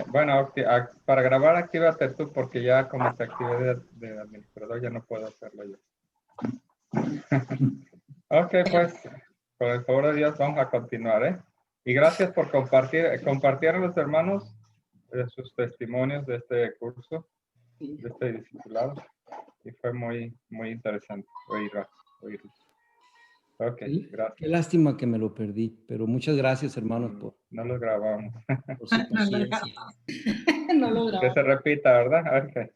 Bueno, para grabar actívate tú porque ya como te activé de administrador ya no puedo hacerlo yo. Ok, pues, con el favor de Dios vamos a continuar, ¿eh? Y gracias por compartir a los hermanos sus testimonios de este curso, de este discipulado. Y fue muy, muy interesante oírlos. Ok, Qué gracias. lástima que me lo perdí, pero muchas gracias, hermanos, No los grabamos. por su paciencia. No lo Que grabamos. se repita, ¿verdad? Ok.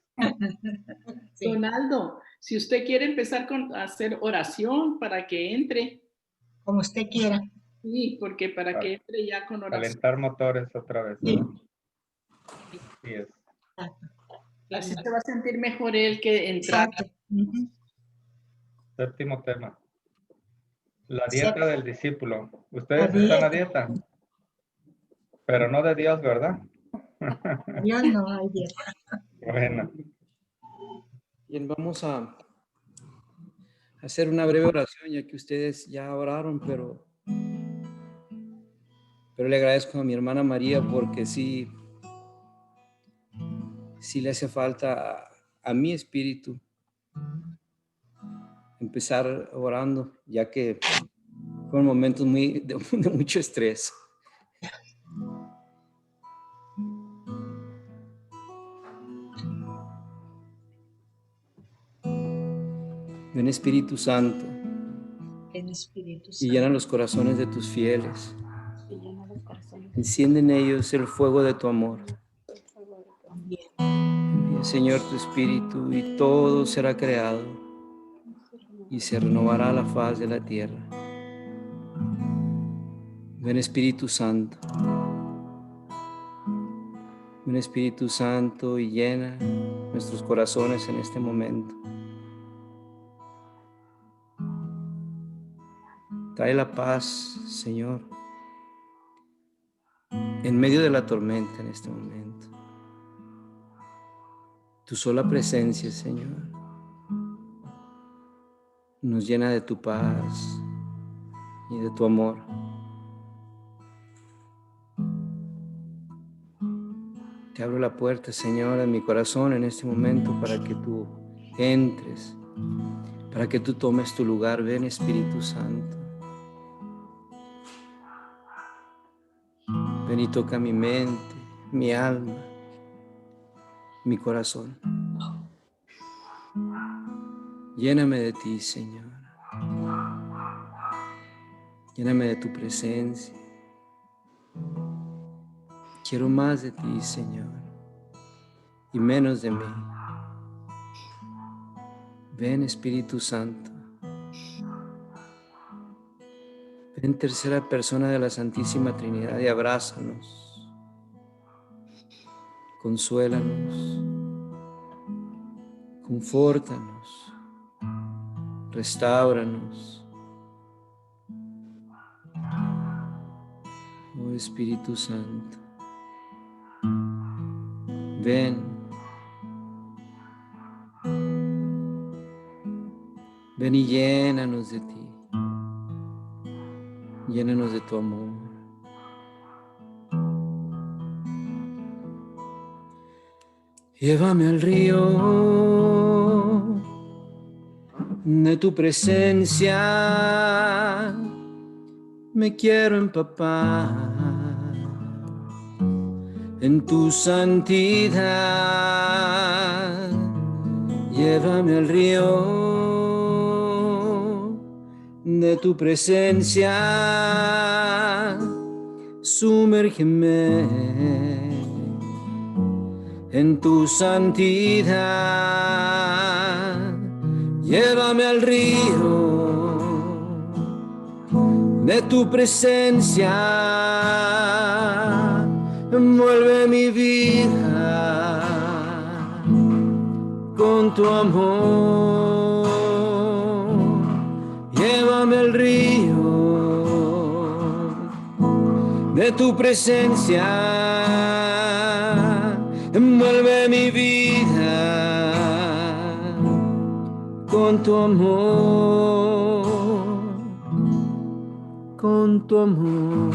Sí. Donaldo, si usted quiere empezar a hacer oración para que entre. Como usted quiera. Sí, porque para que entre ya con oración. Calentar motores otra vez, ¿verdad? Sí es. Así se va a sentir mejor él que entrar. Séptimo tema. La dieta del discípulo. ¿Ustedes La están a dieta. dieta? Pero no de Dios, ¿verdad? Yo no hay dieta. Bueno. Bien, vamos a hacer una breve oración, ya que ustedes ya oraron, pero le agradezco a mi hermana María porque sí le hace falta a mi espíritu empezar orando, ya que fueron momentos de mucho estrés. Ven Espíritu Santo, En Espíritu Santo. y llena los corazones de tus fieles. Enciende en ellos el fuego de tu amor. Envía, Señor, tu Espíritu y todo será creado y se renovará la faz de la tierra. Ven Espíritu Santo. Ven Espíritu Santo y llena nuestros corazones en este momento. Trae la paz, Señor, en medio de la tormenta en este momento. Tu sola presencia, Señor, nos llena de tu paz y de tu amor. Te abro la puerta, Señor, en mi corazón en este momento para que tú entres, para que tú tomes tu lugar. Ven, Espíritu Santo. Ven y toca mi mente, mi alma, mi corazón. Lléname de ti, Señor. Lléname de tu presencia. Quiero más de ti, Señor, y menos de mí. Ven, Espíritu Santo. Ven, tercera persona de la Santísima Trinidad, y abrázanos. Consuélanos. Confórtanos. Restáuranos. Oh Espíritu Santo. Ven. Ven y llénanos de ti. Llénanos de tu amor. Llévame al río de tu presencia. Me quiero empapar en tu santidad. Llévame al río de tu presencia. Sumérgeme en tu santidad. Llévame al río de tu presencia. Envuelve mi vida con tu amor. Llévame al río de tu presencia. Envuelve mi vida con tu amor, con tu amor.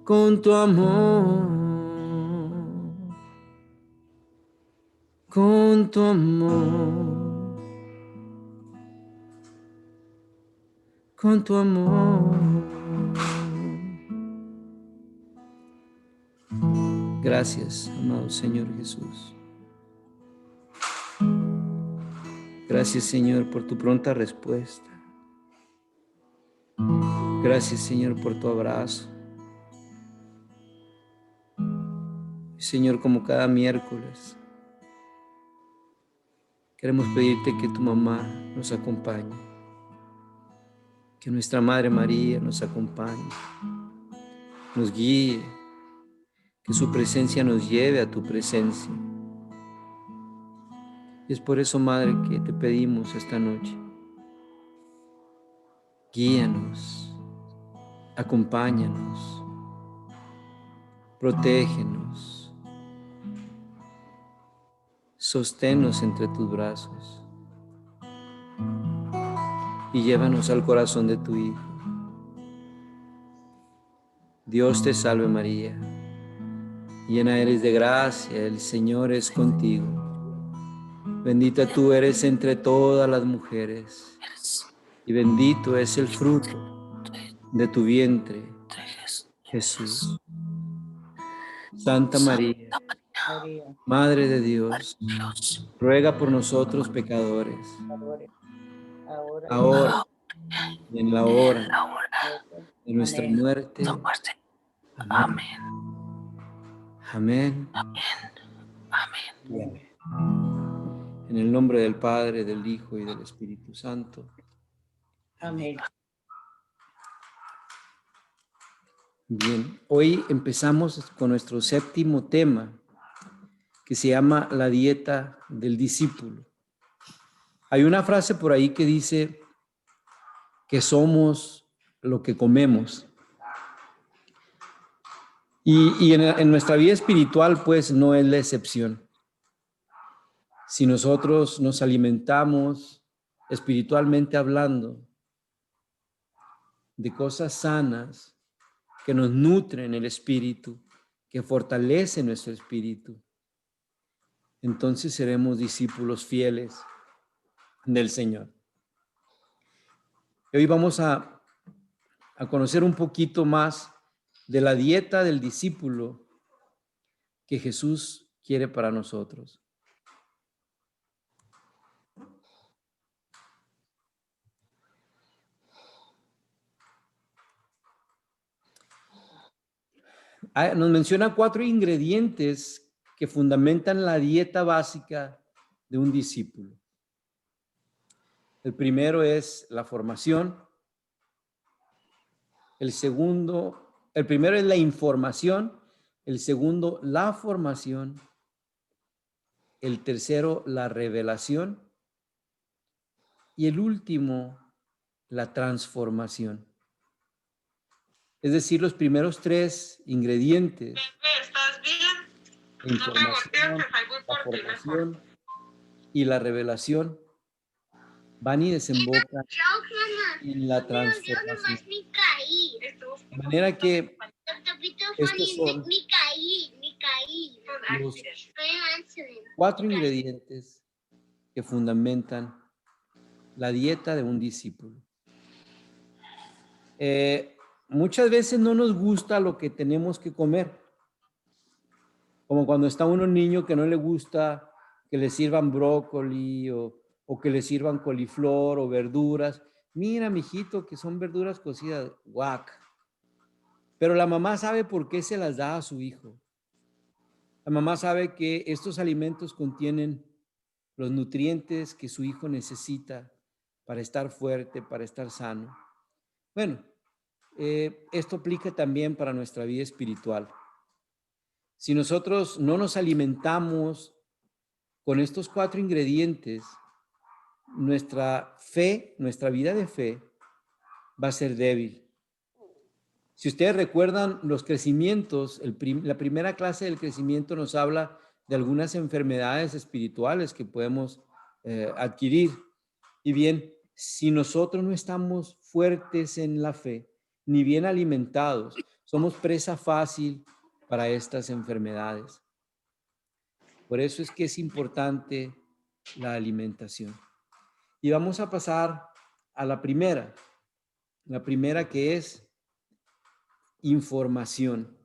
con tu amor, con tu amor, con tu amor. Gracias, amado Señor Jesús. Gracias, Señor, por tu pronta respuesta. Gracias, Señor, por tu abrazo. Señor, como cada miércoles, queremos pedirte que tu mamá nos acompañe, que nuestra Madre María nos acompañe, nos guíe, que su presencia nos lleve a tu presencia. Y es por eso, Madre, que te pedimos esta noche. Guíanos, acompáñanos, protégenos, sosténnos entre tus brazos y llévanos al corazón de tu Hijo. Dios te salve María, llena eres de gracia, el Señor es contigo. Bendita tú eres entre todas las mujeres y bendito es el fruto de tu vientre, Jesús. Santa María, Madre de Dios, ruega por nosotros pecadores, ahora y en la hora de nuestra muerte. Amén. Amén. Amén. En el nombre del Padre, del Hijo y del Espíritu Santo. Amén. Bien, hoy empezamos con nuestro séptimo tema, que se llama la dieta del discípulo. Hay una frase por ahí que dice que somos lo que comemos. Y en nuestra vida espiritual, pues, no es la excepción. Si nosotros nos alimentamos espiritualmente hablando de cosas sanas que nos nutren el espíritu, que fortalecen nuestro espíritu, entonces seremos discípulos fieles del Señor. Y hoy vamos a conocer un poquito más de la dieta del discípulo que Jesús quiere para nosotros. Nos menciona 4 ingredientes que fundamentan la dieta básica de un discípulo. El primero es la formación. El primero es la información. El segundo, la formación. El tercero, la revelación. Y el último, la transformación. Es decir, los primeros 3 ingredientes: ¿estás bien? la información, la formación y la revelación van y desembocan en la transformación. De manera que estos son los 4 ingredientes que fundamentan la dieta de un discípulo. Muchas veces no nos gusta lo que tenemos que comer. Como cuando está uno niño que no le gusta que le sirvan brócoli o que le sirvan coliflor o verduras. Mira, mijito, que son verduras cocidas. Guac. Pero la mamá sabe por qué se las da a su hijo. La mamá sabe que estos alimentos contienen los nutrientes que su hijo necesita para estar fuerte, para estar sano. Bueno, esto aplica también para nuestra vida espiritual. Si nosotros no nos alimentamos con estos 4 ingredientes, nuestra fe, nuestra vida de fe va a ser débil. Si ustedes recuerdan los crecimientos, la primera clase del crecimiento nos habla de algunas enfermedades espirituales que podemos adquirir. Y bien, si nosotros no estamos fuertes en la fe, ni bien alimentados. Somos presa fácil para estas enfermedades. Por eso es que es importante la alimentación. Y vamos a pasar a la primera que es información.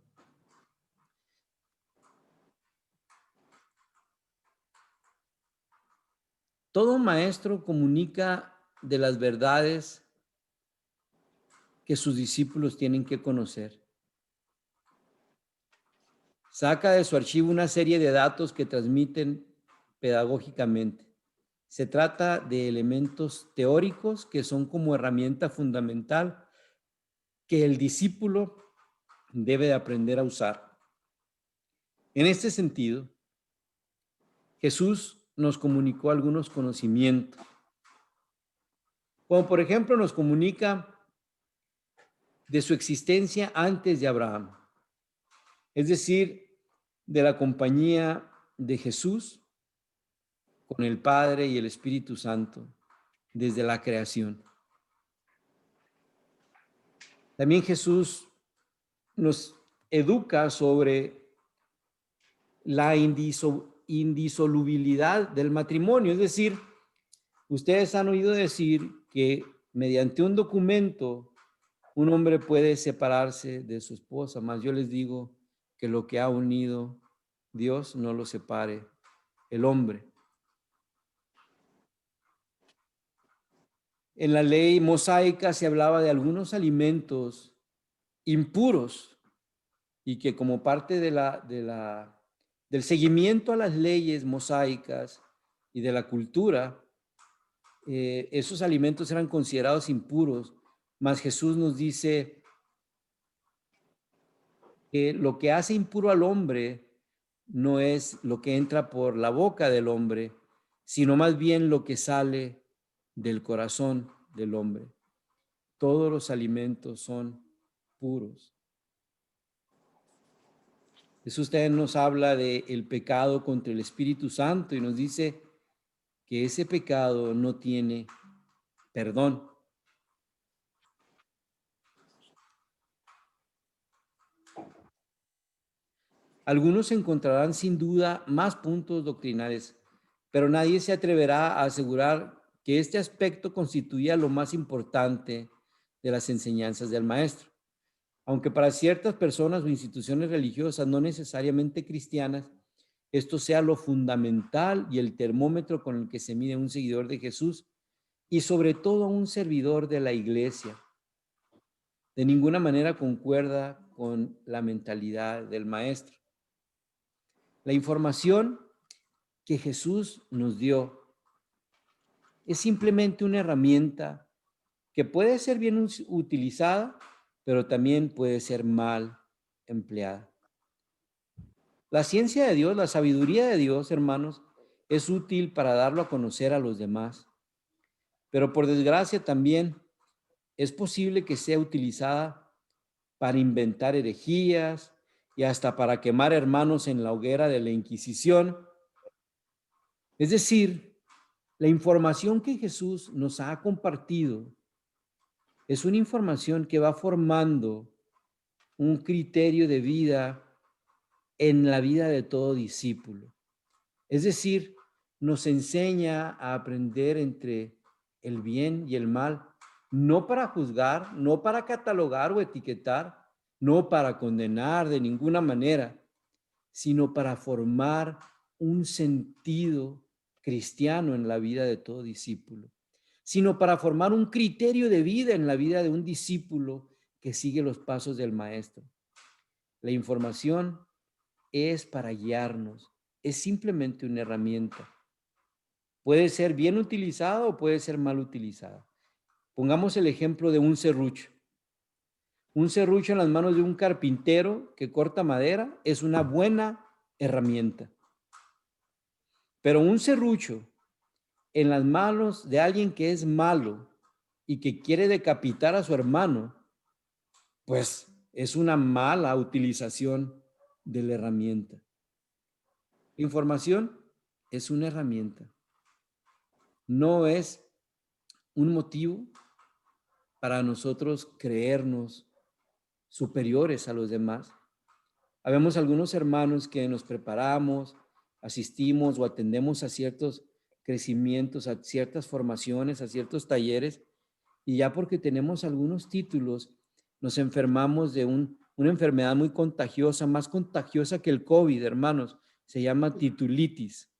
Todo maestro comunica de las verdades que sus discípulos tienen que conocer. Saca de su archivo una serie de datos que transmiten pedagógicamente. Se trata de elementos teóricos que son como herramienta fundamental que el discípulo debe de aprender a usar. En este sentido, Jesús nos comunicó algunos conocimientos. Como por ejemplo nos comunica de su existencia antes de Abraham. Es decir, de la compañía de Jesús con el Padre y el Espíritu Santo desde la creación. También Jesús nos educa sobre la indisolubilidad del matrimonio. Es decir, ustedes han oído decir que mediante un documento un hombre puede separarse de su esposa, mas yo les digo que lo que ha unido Dios no lo separe el hombre. En la ley mosaica se hablaba de algunos alimentos impuros y que como parte del seguimiento a las leyes mosaicas y de la cultura, esos alimentos eran considerados impuros, mas Jesús nos dice que lo que hace impuro al hombre no es lo que entra por la boca del hombre, sino más bien lo que sale del corazón del hombre. Todos los alimentos son puros. Jesús también nos habla del pecado contra el Espíritu Santo y nos dice que ese pecado no tiene perdón. Algunos encontrarán sin duda más puntos doctrinales, pero nadie se atreverá a asegurar que este aspecto constituía lo más importante de las enseñanzas del maestro. Aunque para ciertas personas o instituciones religiosas no necesariamente cristianas, esto sea lo fundamental y el termómetro con el que se mide un seguidor de Jesús y sobre todo un servidor de la iglesia. De ninguna manera concuerda con la mentalidad del maestro. La información que Jesús nos dio es simplemente una herramienta que puede ser bien utilizada, pero también puede ser mal empleada. La ciencia de Dios, la sabiduría de Dios, hermanos, es útil para darlo a conocer a los demás, pero por desgracia también es posible que sea utilizada para inventar herejías y hasta para quemar hermanos en la hoguera de la Inquisición. Es decir, la información que Jesús nos ha compartido es una información que va formando un criterio de vida en la vida de todo discípulo. Es decir, nos enseña a aprender entre el bien y el mal, no para juzgar, no para catalogar o etiquetar, no para condenar de ninguna manera, sino para formar un sentido cristiano en la vida de todo discípulo, sino para formar un criterio de vida en la vida de un discípulo que sigue los pasos del maestro. La información es para guiarnos, es simplemente una herramienta. Puede ser bien utilizada o puede ser mal utilizada. Pongamos el ejemplo de un serrucho. Un serrucho en las manos de un carpintero que corta madera es una buena herramienta. Pero un serrucho en las manos de alguien que es malo y que quiere decapitar a su hermano, pues es una mala utilización de la herramienta. La información es una herramienta. No es un motivo para nosotros creernos superiores a los demás. Habemos algunos hermanos que nos preparamos, asistimos o atendemos a ciertos crecimientos, a ciertas formaciones, a ciertos talleres, y ya porque tenemos algunos títulos, nos enfermamos de una enfermedad muy contagiosa, más contagiosa que el COVID, hermanos. Se llama titulitis.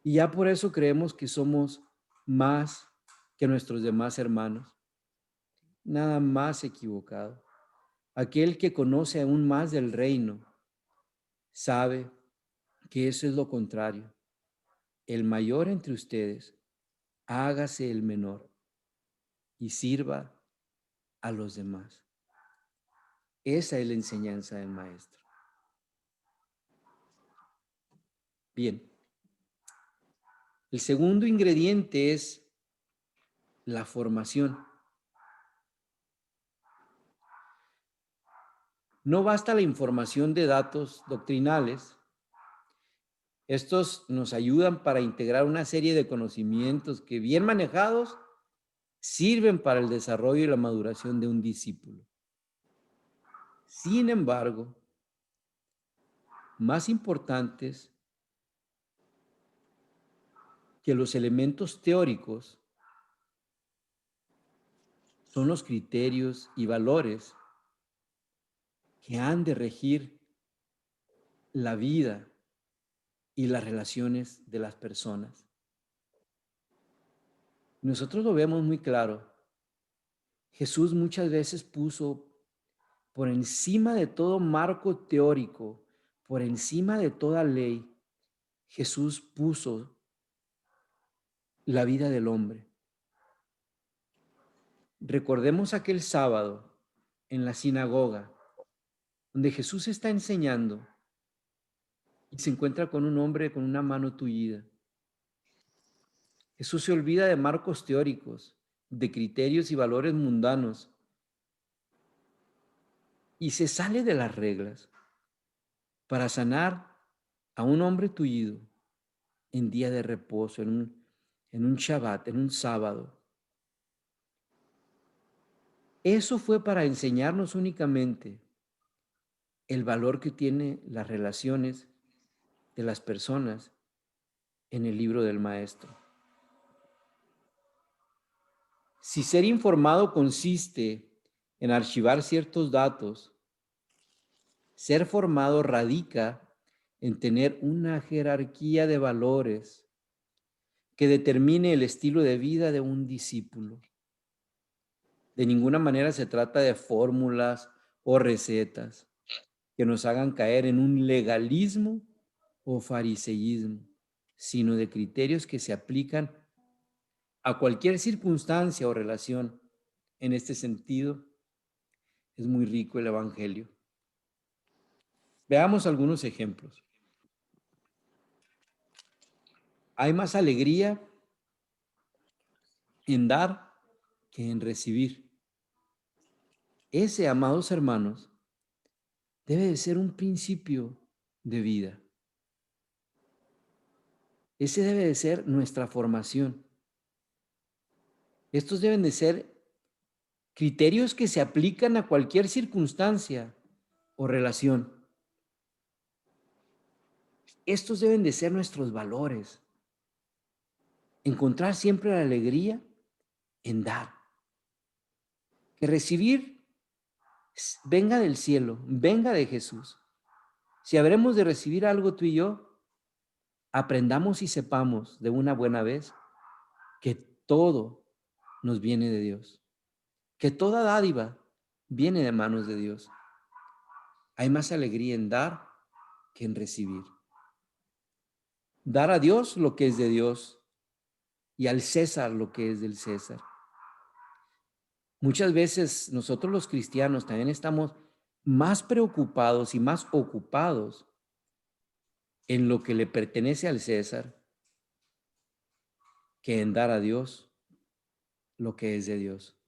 Y ya por eso creemos que somos más que nuestros demás hermanos. Nada más equivocado. Aquel que conoce aún más del reino sabe que eso es lo contrario. El mayor entre ustedes, hágase el menor y sirva a los demás. Esa es la enseñanza del maestro. Bien. El segundo ingrediente es la formación. No basta la información de datos doctrinales. Estos nos ayudan para integrar una serie de conocimientos que, bien manejados, sirven para el desarrollo y la maduración de un discípulo. Sin embargo, más importantes que los elementos teóricos son los criterios y valores que han de regir la vida y las relaciones de las personas. Nosotros lo vemos muy claro. Jesús muchas veces puso por encima de todo marco teórico, por encima de toda ley, Jesús puso la vida del hombre. Recordemos aquel sábado en la sinagoga, donde Jesús está enseñando y se encuentra con un hombre con una mano tullida. Jesús se olvida de marcos teóricos, de criterios y valores mundanos, y se sale de las reglas para sanar a un hombre tullido en día de reposo, en un Shabbat, en un sábado. Eso fue para enseñarnos únicamente el valor que tienen las relaciones de las personas en el libro del Maestro. Si ser informado consiste en archivar ciertos datos, ser formado radica en tener una jerarquía de valores que determine el estilo de vida de un discípulo. De ninguna manera se trata de fórmulas o recetas que nos hagan caer en un legalismo o fariseísmo, sino de criterios que se aplican a cualquier circunstancia o relación. En este sentido, es muy rico el Evangelio. Veamos algunos ejemplos. Hay más alegría en dar que en recibir. Ese, amados hermanos, debe de ser un principio de vida. Ese debe de ser nuestra formación. Estos deben de ser criterios que se aplican a cualquier circunstancia o relación. Estos deben de ser nuestros valores. Encontrar siempre la alegría en dar. Que recibir venga del cielo, venga de Jesús. Si habremos de recibir algo tú y yo, aprendamos y sepamos de una buena vez que todo nos viene de Dios, que toda dádiva viene de manos de Dios. Hay más alegría en dar que en recibir. Dar a Dios lo que es de Dios y al César lo que es del César. Muchas veces nosotros los cristianos también estamos más preocupados y más ocupados en lo que le pertenece al César que en dar a Dios lo que es de Dios.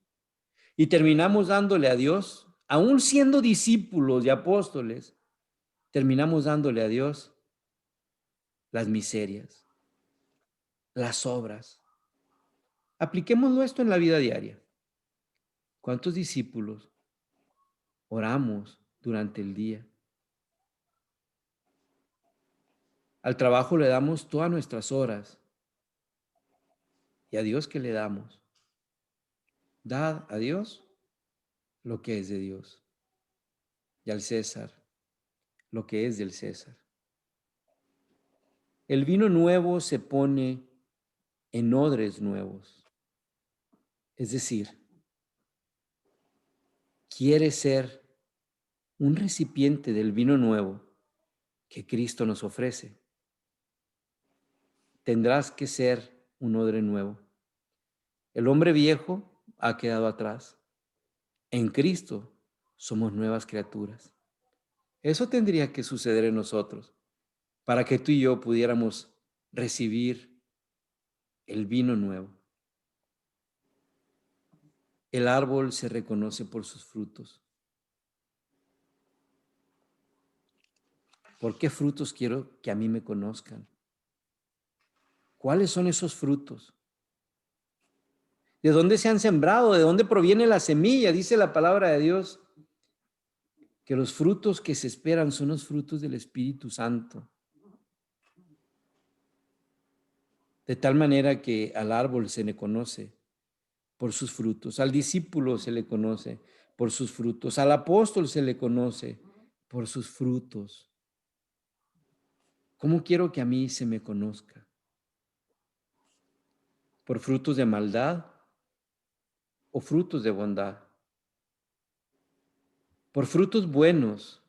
Y terminamos dándole a Dios, aún siendo discípulos y apóstoles, terminamos dándole a Dios las miserias, las obras. Apliquémoslo esto en la vida diaria. ¿Cuántos discípulos oramos durante el día. Al trabajo le damos todas nuestras horas. ¿Y a Dios qué le damos? Dad a Dios lo que es de Dios. Y al César lo que es del César. El vino nuevo se pone en odres nuevos. Es decir, quiere ser un recipiente del vino nuevo que Cristo nos ofrece. Tendrás que ser un odre nuevo. El hombre viejo ha quedado atrás. En Cristo somos nuevas criaturas. Eso tendría que suceder en nosotros para que tú y yo pudiéramos recibir el vino nuevo. El árbol se reconoce por sus frutos. ¿Por qué frutos quiero que a mí me conozcan? ¿Cuáles son esos frutos? ¿De dónde se han sembrado? ¿De dónde proviene la semilla? Dice la palabra de Dios que los frutos que se esperan son los frutos del Espíritu Santo. De tal manera que al árbol se le conoce por sus frutos, al discípulo se le conoce por sus frutos, al apóstol se le conoce por sus frutos. ¿Cómo quiero que a mí se me conozca? ¿Por frutos de maldad o frutos de bondad? ¿Por frutos buenos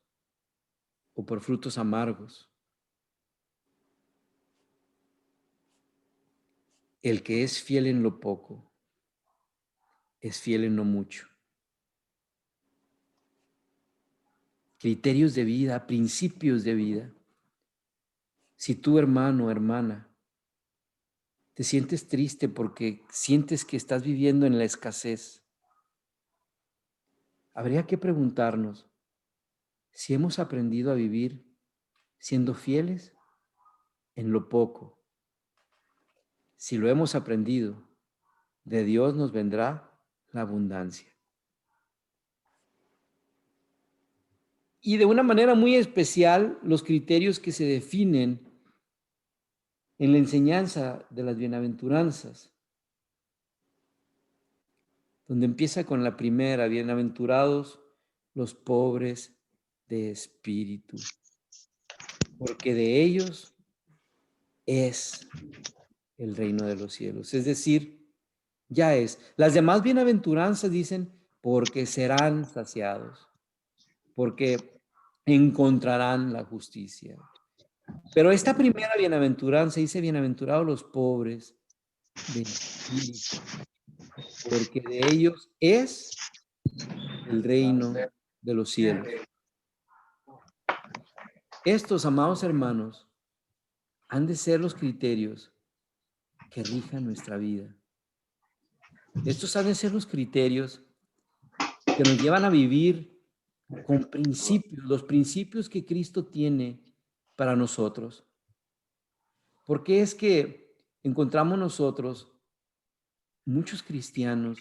o por frutos amargos? El que es fiel en lo poco, es fiel en lo mucho. Criterios de vida, principios de vida. Si tú, hermano, hermana, te sientes triste porque sientes que estás viviendo en la escasez, habría que preguntarnos si hemos aprendido a vivir siendo fieles en lo poco. Si lo hemos aprendido, de Dios nos vendrá la abundancia. Y de una manera muy especial, los criterios que se definen en la enseñanza de las bienaventuranzas, donde empieza con la primera: bienaventurados los pobres de espíritu, porque de ellos es el reino de los cielos. Es decir, ya es. Las demás bienaventuranzas dicen, porque serán saciados, porque encontrarán la justicia. Pero esta primera bienaventuranza dice, bienaventurados los pobres de espíritu, porque de ellos es el reino de los cielos. Estos, amados hermanos, han de ser los criterios que rijan nuestra vida. Estos han de ser los criterios que nos llevan a vivir con principios, los principios que Cristo tiene para nosotros. Porque es que encontramos nosotros muchos cristianos,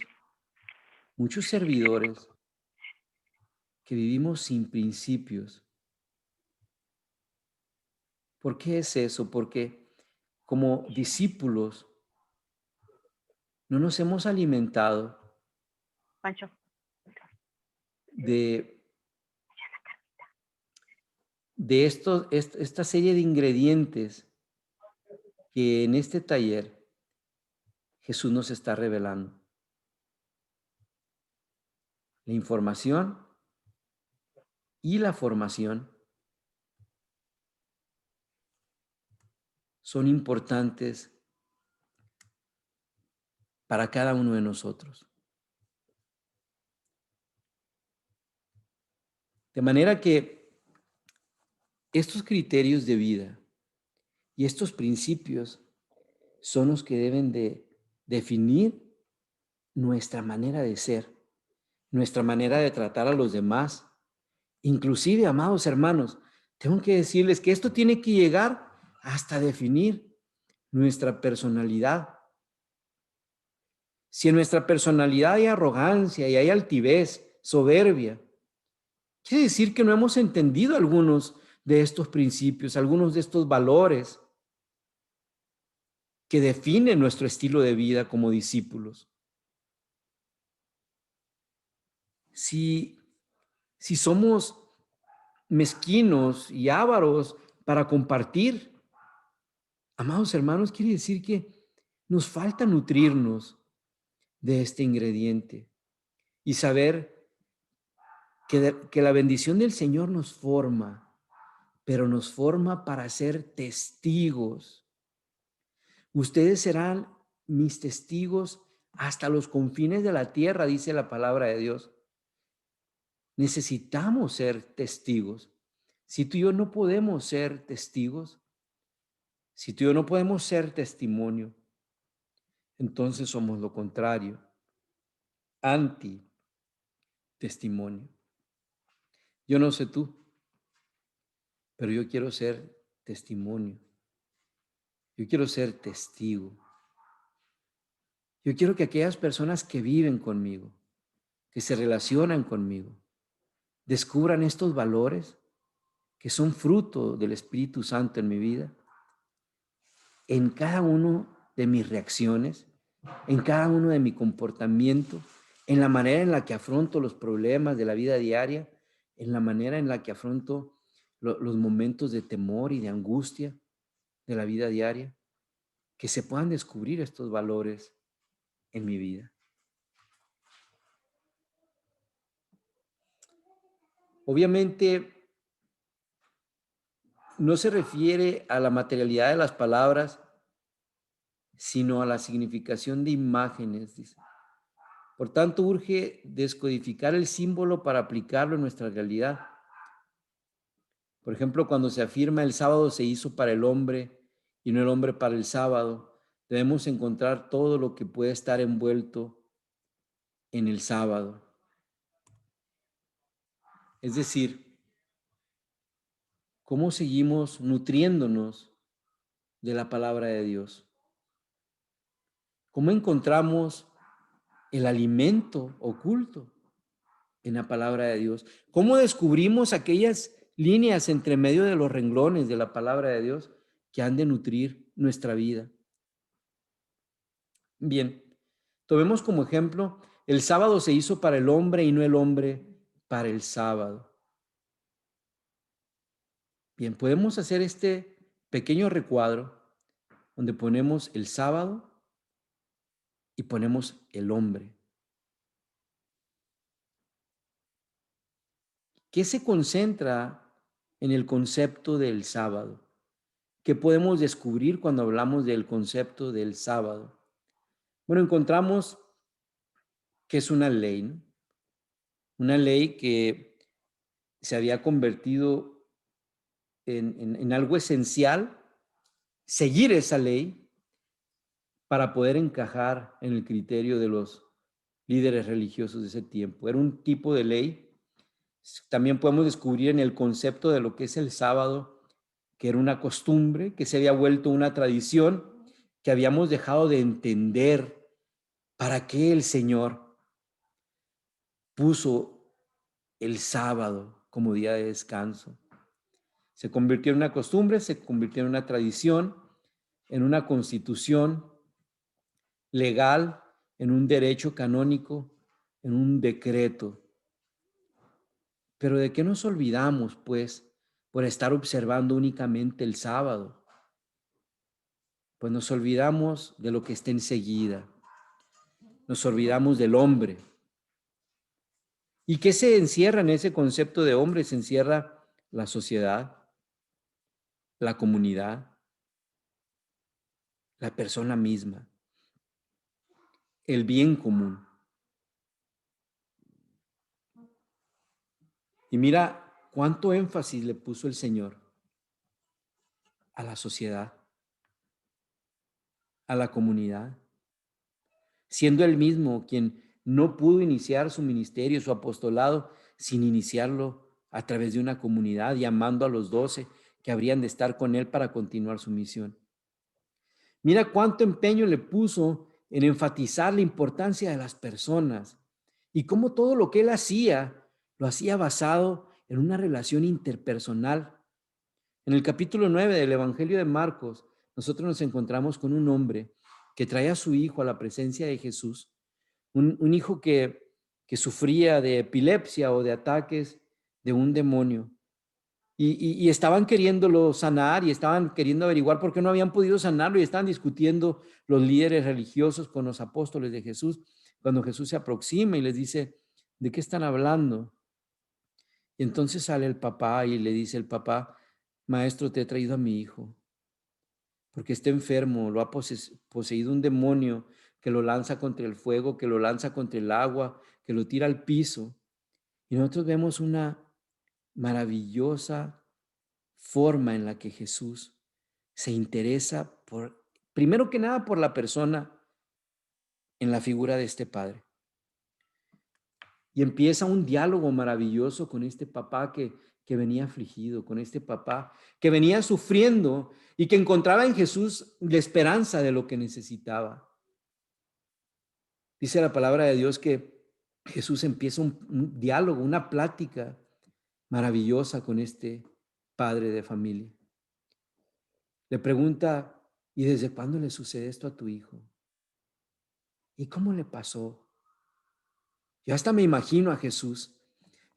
muchos servidores que vivimos sin principios. ¿Por qué es eso? Porque como discípulos no nos hemos alimentado Pancho. de esta serie de ingredientes que en este taller Jesús nos está revelando. La información y la formación son importantes para cada uno de nosotros. De manera que estos criterios de vida y estos principios son los que deben de definir nuestra manera de ser, nuestra manera de tratar a los demás. Inclusive, amados hermanos, tengo que decirles que esto tiene que llegar hasta definir nuestra personalidad. Si en nuestra personalidad hay arrogancia y hay altivez, soberbia, Quiere decir que no hemos entendido algunos de estos principios, algunos de estos valores que definen nuestro estilo de vida como discípulos. Si somos mezquinos y ávaros para compartir, amados hermanos, quiere decir que nos falta nutrirnos de este ingrediente y saber que la bendición del Señor nos forma, pero nos forma para ser testigos. Ustedes serán mis testigos hasta los confines de la tierra, dice la palabra de Dios. Necesitamos ser testigos. Si tú y yo no podemos ser testigos, si tú y yo no podemos ser testimonio, entonces somos lo contrario, anti-testimonio. Yo no sé tú, pero yo quiero ser testimonio. Yo quiero ser testigo. Yo quiero que aquellas personas que viven conmigo, que se relacionan conmigo, descubran estos valores que son fruto del Espíritu Santo en mi vida, en cada uno de mis reacciones, en cada uno de mi comportamiento, en la manera en la que afronto los problemas de la vida diaria, en la manera en la que afronto los momentos de temor y de angustia de la vida diaria, que se puedan descubrir estos valores en mi vida. Obviamente, no se refiere a la materialidad de las palabras, sino a la significación de imágenes, dice. Por tanto, urge descodificar el símbolo para aplicarlo en nuestra realidad. Por ejemplo, cuando se afirma el sábado se hizo para el hombre y no el hombre para el sábado, debemos encontrar todo lo que puede estar envuelto en el sábado. Es decir, ¿cómo seguimos nutriéndonos de la palabra de Dios? ¿Cómo encontramos el alimento oculto en la palabra de Dios? ¿Cómo descubrimos aquellas líneas entre medio de los renglones de la palabra de Dios que han de nutrir nuestra vida? Bien, tomemos como ejemplo, el sábado se hizo para el hombre y no el hombre para el sábado. Bien, podemos hacer este pequeño recuadro donde ponemos el sábado y ponemos el hombre. ¿Qué se concentra en el concepto del sábado? ¿Qué podemos descubrir cuando hablamos del concepto del sábado? Bueno, encontramos que es una ley, ¿no? Una ley que se había convertido en algo esencial, seguir esa ley para poder encajar en el criterio de los líderes religiosos de ese tiempo. Era un tipo de ley. También podemos descubrir en el concepto de lo que es el sábado, que era una costumbre, que se había vuelto una tradición, que habíamos dejado de entender para qué el Señor puso el sábado como día de descanso. Se convirtió en una costumbre, se convirtió en una tradición, en una constitución legal, en un derecho canónico, en un decreto. Pero ¿de qué nos olvidamos, pues, por estar observando únicamente el sábado? Pues nos olvidamos de lo que está enseguida. Nos olvidamos del hombre. ¿Y qué se encierra en ese concepto de hombre? Se encierra la sociedad, la comunidad, la persona misma, el bien común. Y mira cuánto énfasis le puso el Señor a la sociedad, a la comunidad, siendo él mismo quien no pudo iniciar su ministerio, su apostolado, sin iniciarlo a través de una comunidad, llamando a los 12 que habrían de estar con él para continuar su misión. Mira cuánto empeño le puso en enfatizar la importancia de las personas y cómo todo lo que él hacía, lo hacía basado en una relación interpersonal. En el capítulo 9 del Evangelio de Marcos, nosotros nos encontramos con un hombre que trae a su hijo a la presencia de Jesús, un hijo que sufría de epilepsia o de ataques de un demonio. Y estaban queriéndolo sanar y estaban queriendo averiguar por qué no habían podido sanarlo y estaban discutiendo los líderes religiosos con los apóstoles de Jesús. Cuando Jesús se aproxima y les dice, ¿de qué están hablando? Y entonces sale el papá y le dice el papá, maestro, te he traído a mi hijo porque está enfermo, lo ha poseído un demonio que lo lanza contra el fuego, que lo lanza contra el agua, que lo tira al piso. Y nosotros vemos una maravillosa forma en la que Jesús se interesa primero que nada, por la persona en la figura de este padre. Y empieza un diálogo maravilloso con este papá que venía afligido, con este papá que venía sufriendo y que encontraba en Jesús la esperanza de lo que necesitaba. Dice la palabra de Dios que Jesús empieza un diálogo, una plática maravillosa con este padre de familia. Le pregunta, ¿y desde cuándo le sucede esto a tu hijo? ¿Y cómo le pasó? Yo hasta me imagino a Jesús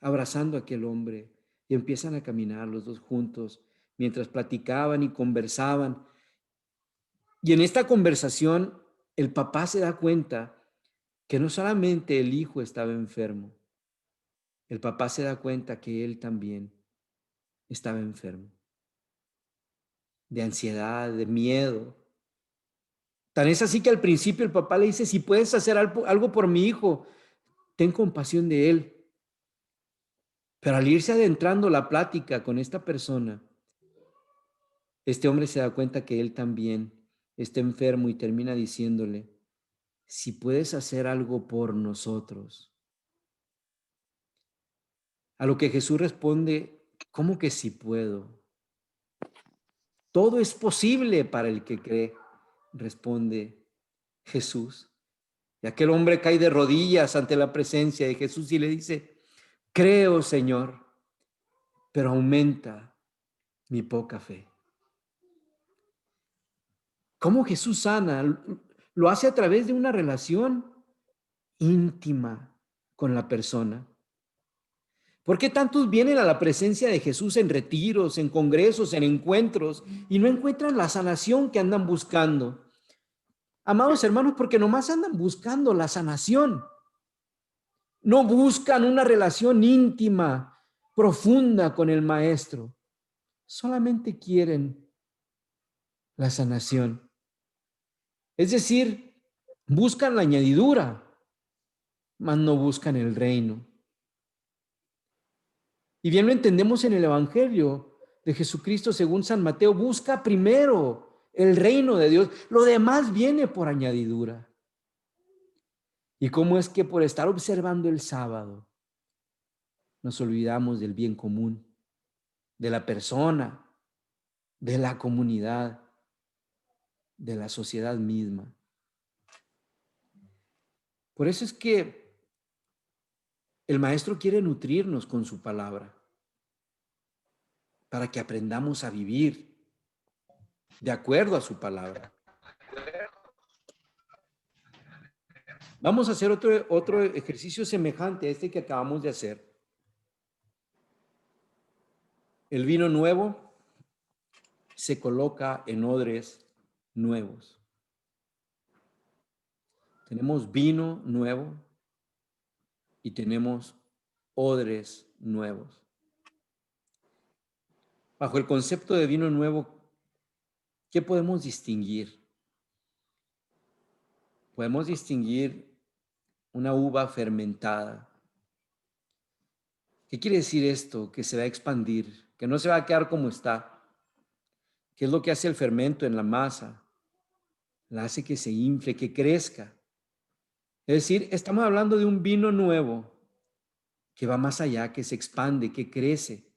abrazando a aquel hombre y empiezan a caminar los dos juntos mientras platicaban y conversaban. Y en esta conversación el papá se da cuenta que no solamente el hijo estaba enfermo, el papá se da cuenta que él también estaba enfermo, de ansiedad, de miedo. Tan es así que al principio el papá le dice, si puedes hacer algo por mi hijo, ten compasión de él. Pero al irse adentrando la plática con esta persona, este hombre se da cuenta que él también está enfermo y termina diciéndole, si puedes hacer algo por nosotros. A lo que Jesús responde, ¿cómo que sí puedo? Todo es posible para el que cree, responde Jesús. Y aquel hombre cae de rodillas ante la presencia de Jesús y le dice, creo, Señor, pero aumenta mi poca fe. ¿Cómo Jesús sana? Lo hace a través de una relación íntima con la persona. ¿Por qué tantos vienen a la presencia de Jesús en retiros, en congresos, en encuentros y no encuentran la sanación que andan buscando? Amados hermanos, porque nomás andan buscando la sanación. No buscan una relación íntima, profunda con el Maestro. Solamente quieren la sanación. Es decir, buscan la añadidura, mas no buscan el reino. Y bien lo entendemos en el Evangelio de Jesucristo según San Mateo. Busca primero el reino de Dios. Lo demás viene por añadidura. ¿Y cómo es que por estar observando el sábado nos olvidamos del bien común, de la persona, de la comunidad, de la sociedad misma? Por eso es que el Maestro quiere nutrirnos con su palabra, para que aprendamos a vivir de acuerdo a su palabra. Vamos a hacer otro ejercicio semejante a este que acabamos de hacer. El vino nuevo se coloca en odres nuevos. Tenemos vino nuevo y tenemos odres nuevos. Bajo el concepto de vino nuevo, ¿qué podemos distinguir? Podemos distinguir una uva fermentada. ¿Qué quiere decir esto? Que se va a expandir, que no se va a quedar como está. ¿Qué es lo que hace el fermento en la masa? La hace que se infle, que crezca. Es decir, estamos hablando de un vino nuevo que va más allá, que se expande, que crece.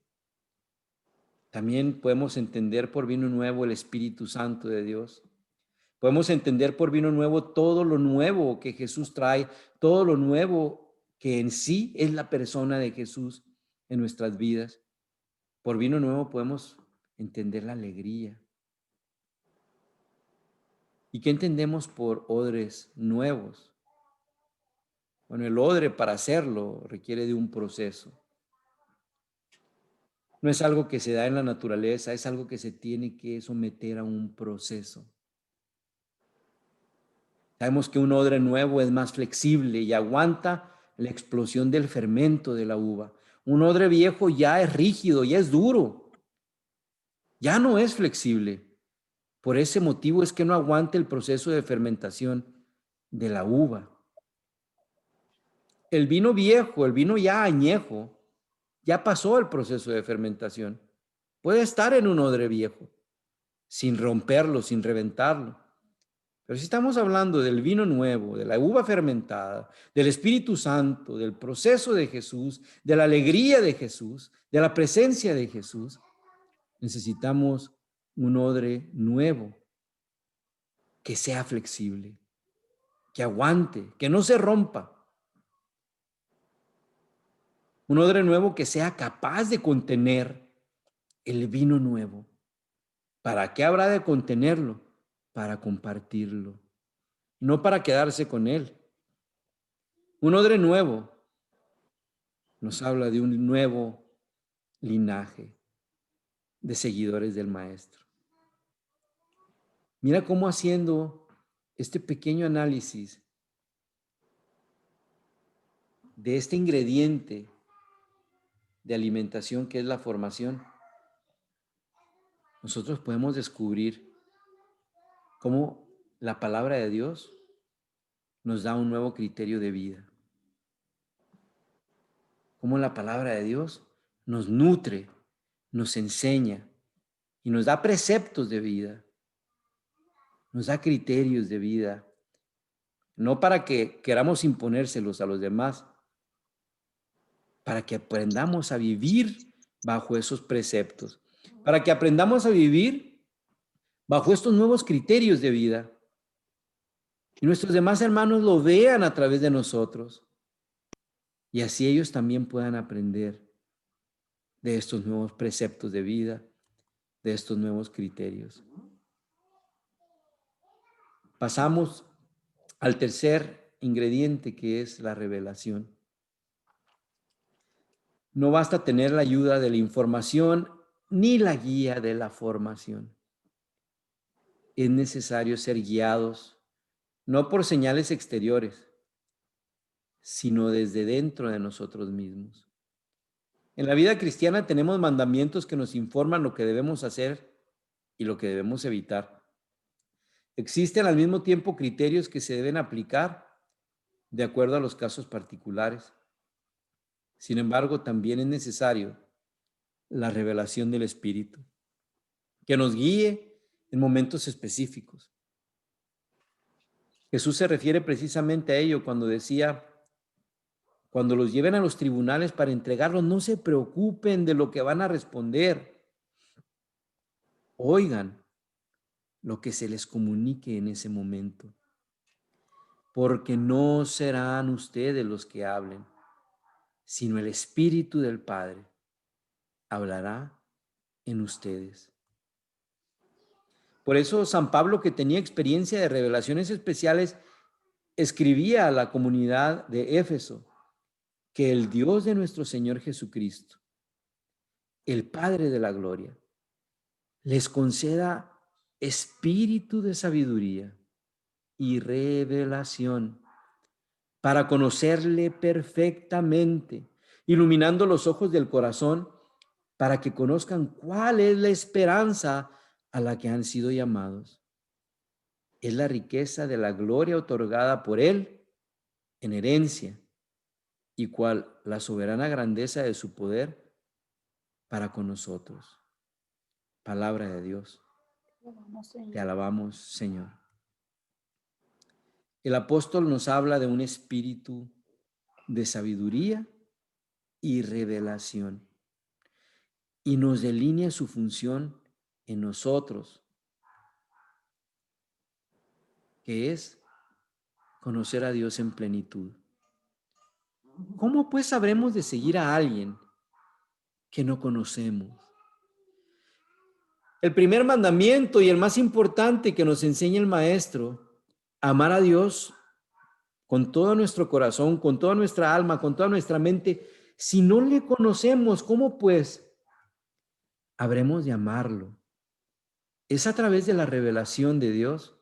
También podemos entender por vino nuevo el Espíritu Santo de Dios. Podemos entender por vino nuevo todo lo nuevo que Jesús trae, todo lo nuevo que en sí es la persona de Jesús en nuestras vidas. Por vino nuevo podemos entender la alegría. ¿Y qué entendemos por odres nuevos? Bueno, el odre para hacerlo requiere de un proceso. No es algo que se da en la naturaleza, es algo que se tiene que someter a un proceso. Sabemos que un odre nuevo es más flexible y aguanta la explosión del fermento de la uva. Un odre viejo ya es rígido, ya es duro, ya no es flexible. Por ese motivo es que no aguanta el proceso de fermentación de la uva. El vino viejo, el vino ya añejo, ya pasó el proceso de fermentación. Puede estar en un odre viejo, sin romperlo, sin reventarlo. Pero si estamos hablando del vino nuevo, de la uva fermentada, del Espíritu Santo, del proceso de Jesús, de la alegría de Jesús, de la presencia de Jesús, necesitamos un odre nuevo que sea flexible, que aguante, que no se rompa. Un odre nuevo que sea capaz de contener el vino nuevo. ¿Para qué habrá de contenerlo? Para compartirlo, no para quedarse con él. Un odre nuevo nos habla de un nuevo linaje de seguidores del Maestro. Mira cómo haciendo este pequeño análisis de este ingrediente de alimentación que es la formación, nosotros podemos descubrir cómo la palabra de Dios nos da un nuevo criterio de vida. Cómo la palabra de Dios nos nutre, nos enseña y nos da preceptos de vida, nos da criterios de vida, no para que queramos imponérselos a los demás, para que aprendamos a vivir bajo esos preceptos, para que aprendamos a vivir bajo estos nuevos criterios de vida y nuestros demás hermanos lo vean a través de nosotros y así ellos también puedan aprender de estos nuevos preceptos de vida, de estos nuevos criterios. Pasamos al tercer ingrediente, que es la revelación. No basta tener la ayuda de la información ni la guía de la formación. Es necesario ser guiados, no por señales exteriores, sino desde dentro de nosotros mismos. En la vida cristiana tenemos mandamientos que nos informan lo que debemos hacer y lo que debemos evitar. Existen al mismo tiempo criterios que se deben aplicar de acuerdo a los casos particulares. Sin embargo, también es necesario la revelación del Espíritu, que nos guíe en momentos específicos. Jesús se refiere precisamente a ello cuando decía, cuando los lleven a los tribunales para entregarlos, no se preocupen de lo que van a responder. Oigan lo que se les comunique en ese momento, porque no serán ustedes los que hablen, sino el Espíritu del Padre hablará en ustedes. Por eso San Pablo, que tenía experiencia de revelaciones especiales, escribía a la comunidad de Éfeso que el Dios de nuestro Señor Jesucristo, el Padre de la gloria, les conceda espíritu de sabiduría y revelación para conocerle perfectamente, iluminando los ojos del corazón para que conozcan cuál es la esperanza a la que han sido llamados. Es la riqueza de la gloria otorgada por Él en herencia y cuál la soberana grandeza de su poder para con nosotros. Palabra de Dios. Te alabamos, Señor. El apóstol nos habla de un espíritu de sabiduría y revelación y nos delinea su función en nosotros, que es conocer a Dios en plenitud. ¿Cómo pues sabremos de seguir a alguien que no conocemos. El primer mandamiento y el más importante que nos enseña el Maestro, amar a Dios con todo nuestro corazón, con toda nuestra alma, con toda nuestra mente. Si no le conocemos, ¿cómo pues habremos de amarlo? Es a través de la revelación de Dios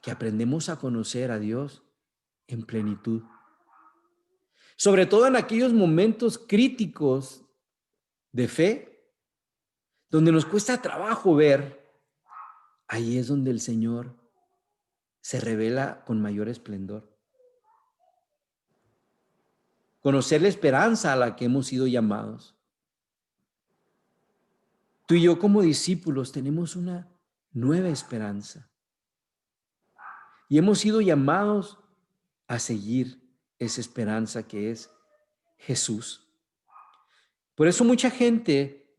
que aprendemos a conocer a Dios en plenitud. Sobre todo en aquellos momentos críticos de fe, donde nos cuesta trabajo ver, ahí es donde el Señor se revela con mayor esplendor. Conocer la esperanza a la que hemos sido llamados. Tú y yo como discípulos tenemos una nueva esperanza y hemos sido llamados a seguir esa esperanza que es Jesús. Por eso mucha gente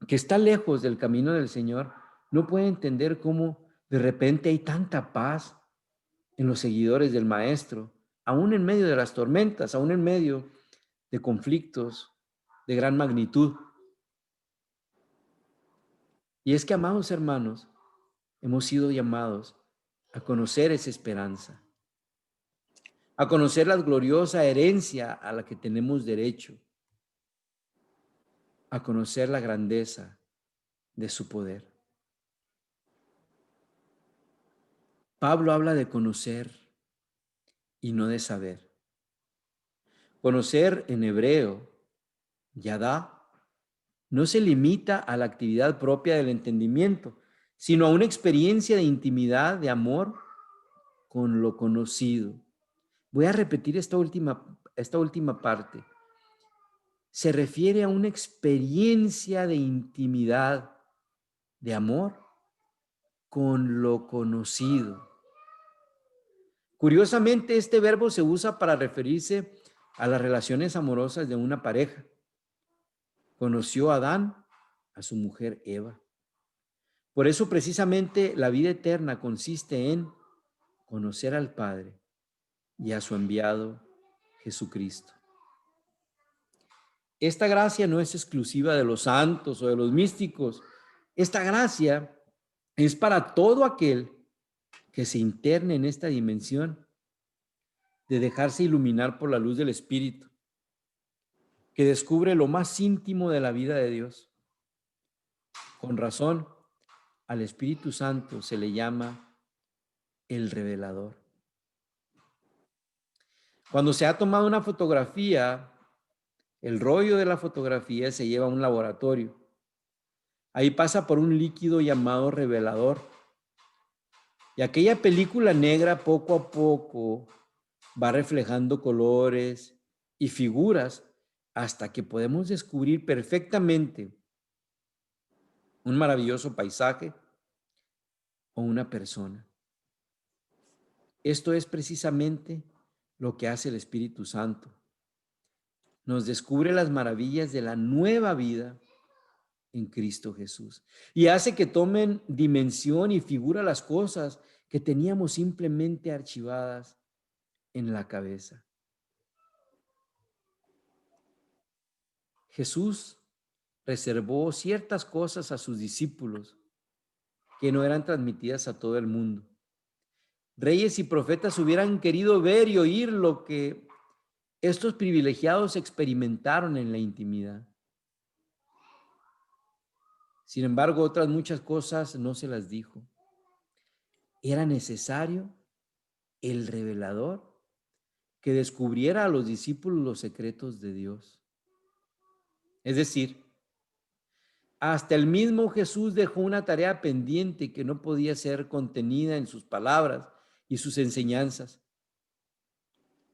que está lejos del camino del Señor no puede entender cómo de repente hay tanta paz en los seguidores del Maestro, aún en medio de las tormentas, aún en medio de conflictos de gran magnitud. Y es que, amados hermanos, hemos sido llamados a conocer esa esperanza, a conocer la gloriosa herencia a la que tenemos derecho, a conocer la grandeza de su poder. Pablo habla de conocer y no de saber. Conocer en hebreo, yadá, no se limita a la actividad propia del entendimiento, sino a una experiencia de intimidad, de amor con lo conocido. Voy a repetir esta última parte. Se refiere a una experiencia de intimidad, de amor con lo conocido. Curiosamente, este verbo se usa para referirse a las relaciones amorosas de una pareja. Conoció a Adán, a su mujer Eva. Por eso precisamente la vida eterna consiste en conocer al Padre y a su enviado Jesucristo. Esta gracia no es exclusiva de los santos o de los místicos. Esta gracia es para todo aquel que se interne en esta dimensión de dejarse iluminar por la luz del Espíritu, que descubre lo más íntimo de la vida de Dios. Con razón, al Espíritu Santo se le llama el revelador. Cuando se ha tomado una fotografía, el rollo de la fotografía se lleva a un laboratorio. Ahí pasa por un líquido llamado revelador. Y aquella película negra poco a poco va reflejando colores y figuras hasta que podemos descubrir perfectamente un maravilloso paisaje o una persona. Esto es precisamente lo que hace el Espíritu Santo. Nos descubre las maravillas de la nueva vida en Cristo Jesús y hace que tomen dimensión y figura las cosas que teníamos simplemente archivadas en la cabeza. Jesús reservó ciertas cosas a sus discípulos que no eran transmitidas a todo el mundo. Reyes y profetas hubieran querido ver y oír lo que estos privilegiados experimentaron en la intimidad. Sin embargo, otras muchas cosas no se las dijo. Era necesario el revelador que descubriera a los discípulos los secretos de Dios. Es decir, hasta el mismo Jesús dejó una tarea pendiente que no podía ser contenida en sus palabras y sus enseñanzas.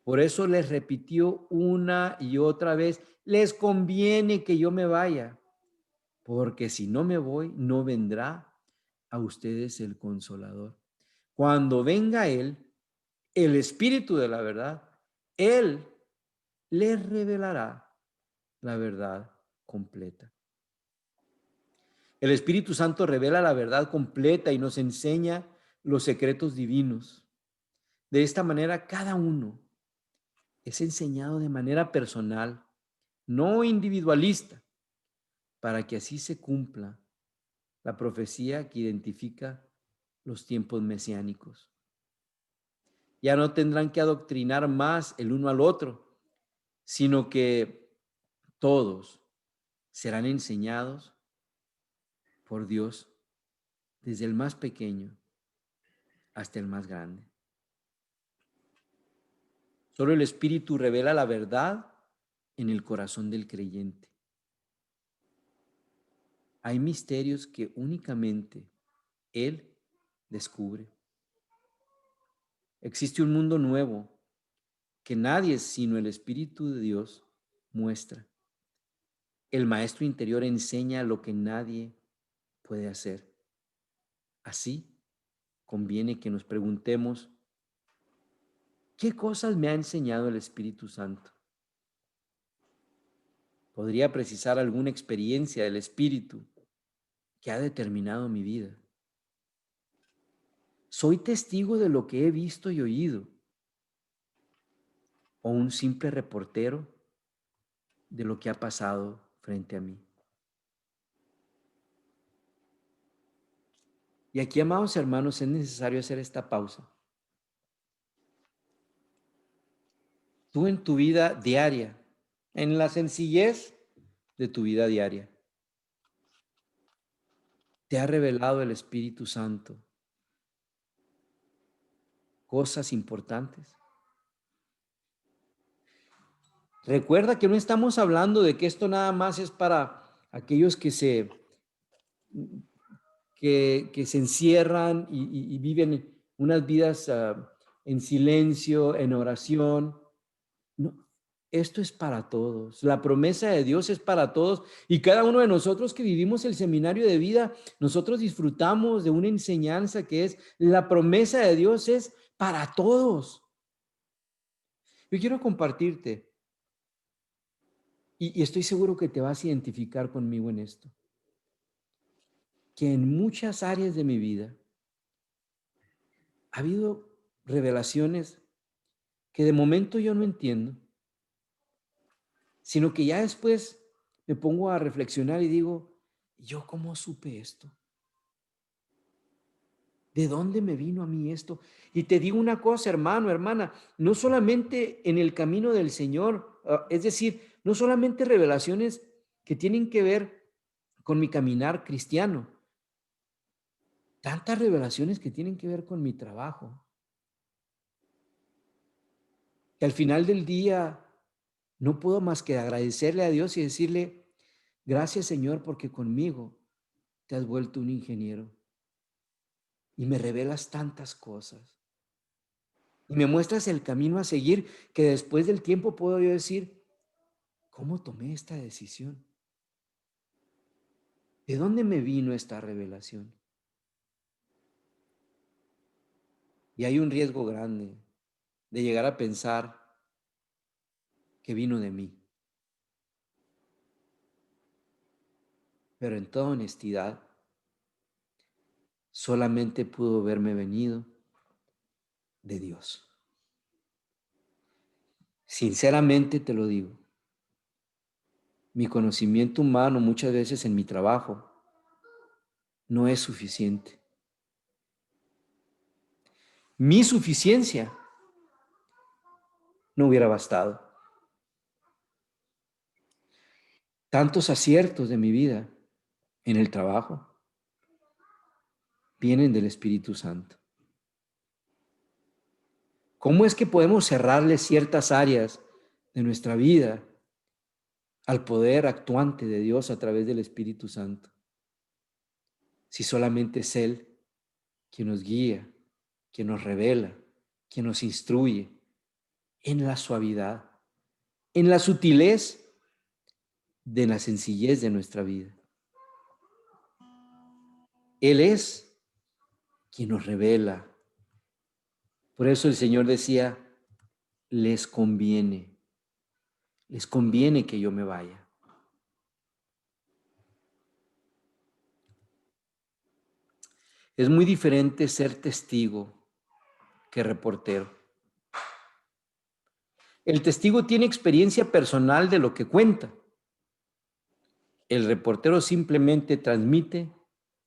Por eso les repitió una y otra vez, les conviene que yo me vaya, porque si no me voy, no vendrá a ustedes el Consolador. Cuando venga Él, el Espíritu de la verdad, Él les revelará la verdad completa. El Espíritu Santo revela la verdad completa y nos enseña los secretos divinos. De esta manera, cada uno es enseñado de manera personal, no individualista, para que así se cumpla la profecía que identifica los tiempos mesiánicos. Ya no tendrán que adoctrinar más el uno al otro, sino que todos serán enseñados por Dios, desde el más pequeño hasta el más grande. Solo el Espíritu revela la verdad en el corazón del creyente. Hay misterios que únicamente Él descubre. Existe un mundo nuevo que nadie sino el Espíritu de Dios muestra. El maestro interior enseña lo que nadie puede hacer. Así, conviene que nos preguntemos, ¿qué cosas me ha enseñado el Espíritu Santo? Podría precisar alguna experiencia del Espíritu que ha determinado mi vida. ¿Soy testigo de lo que he visto y oído? ¿O un simple reportero de lo que ha pasado frente a mí? Y aquí, amados hermanos, es necesario hacer esta pausa. Tú en tu vida diaria, en la sencillez de tu vida diaria, ¿te ha revelado el Espíritu Santo cosas importantes? Recuerda que no estamos hablando de que esto nada más es para aquellos que se encierran y viven unas vidas en silencio, en oración. No, esto es para todos. La promesa de Dios es para todos. Y cada uno de nosotros que vivimos el seminario de vida, nosotros disfrutamos de una enseñanza que es la promesa de Dios es para todos. Yo quiero compartirte, y estoy seguro que te vas a identificar conmigo en esto, que en muchas áreas de mi vida ha habido revelaciones que de momento yo no entiendo, sino que ya después me pongo a reflexionar y digo, ¿yo cómo supe esto? ¿De dónde me vino a mí esto? Y te digo una cosa, hermano, hermana, no solamente en el camino del Señor, es decir, no solamente revelaciones que tienen que ver con mi caminar cristiano, tantas revelaciones que tienen que ver con mi trabajo, que al final del día no puedo más que agradecerle a Dios y decirle, gracias Señor, porque conmigo te has vuelto un ingeniero y me revelas tantas cosas y me muestras el camino a seguir, que después del tiempo puedo yo decir, ¿cómo tomé esta decisión? ¿De dónde me vino esta revelación? Y hay un riesgo grande de llegar a pensar que vino de mí. Pero en toda honestidad, solamente pudo haberme venido de Dios. Sinceramente te lo digo. Mi conocimiento humano muchas veces en mi trabajo no es suficiente. Mi suficiencia no hubiera bastado. Tantos aciertos de mi vida en el trabajo vienen del Espíritu Santo. ¿Cómo es que podemos cerrarle ciertas áreas de nuestra vida al poder actuante de Dios a través del Espíritu Santo? Si solamente es Él quien nos guía, quien nos revela, quien nos instruye en la suavidad, en la sutilez de la sencillez de nuestra vida. Él es quien nos revela. Por eso el Señor decía, les conviene que yo me vaya. Es muy diferente ser testigo que reportero. El testigo tiene experiencia personal de lo que cuenta. El reportero simplemente transmite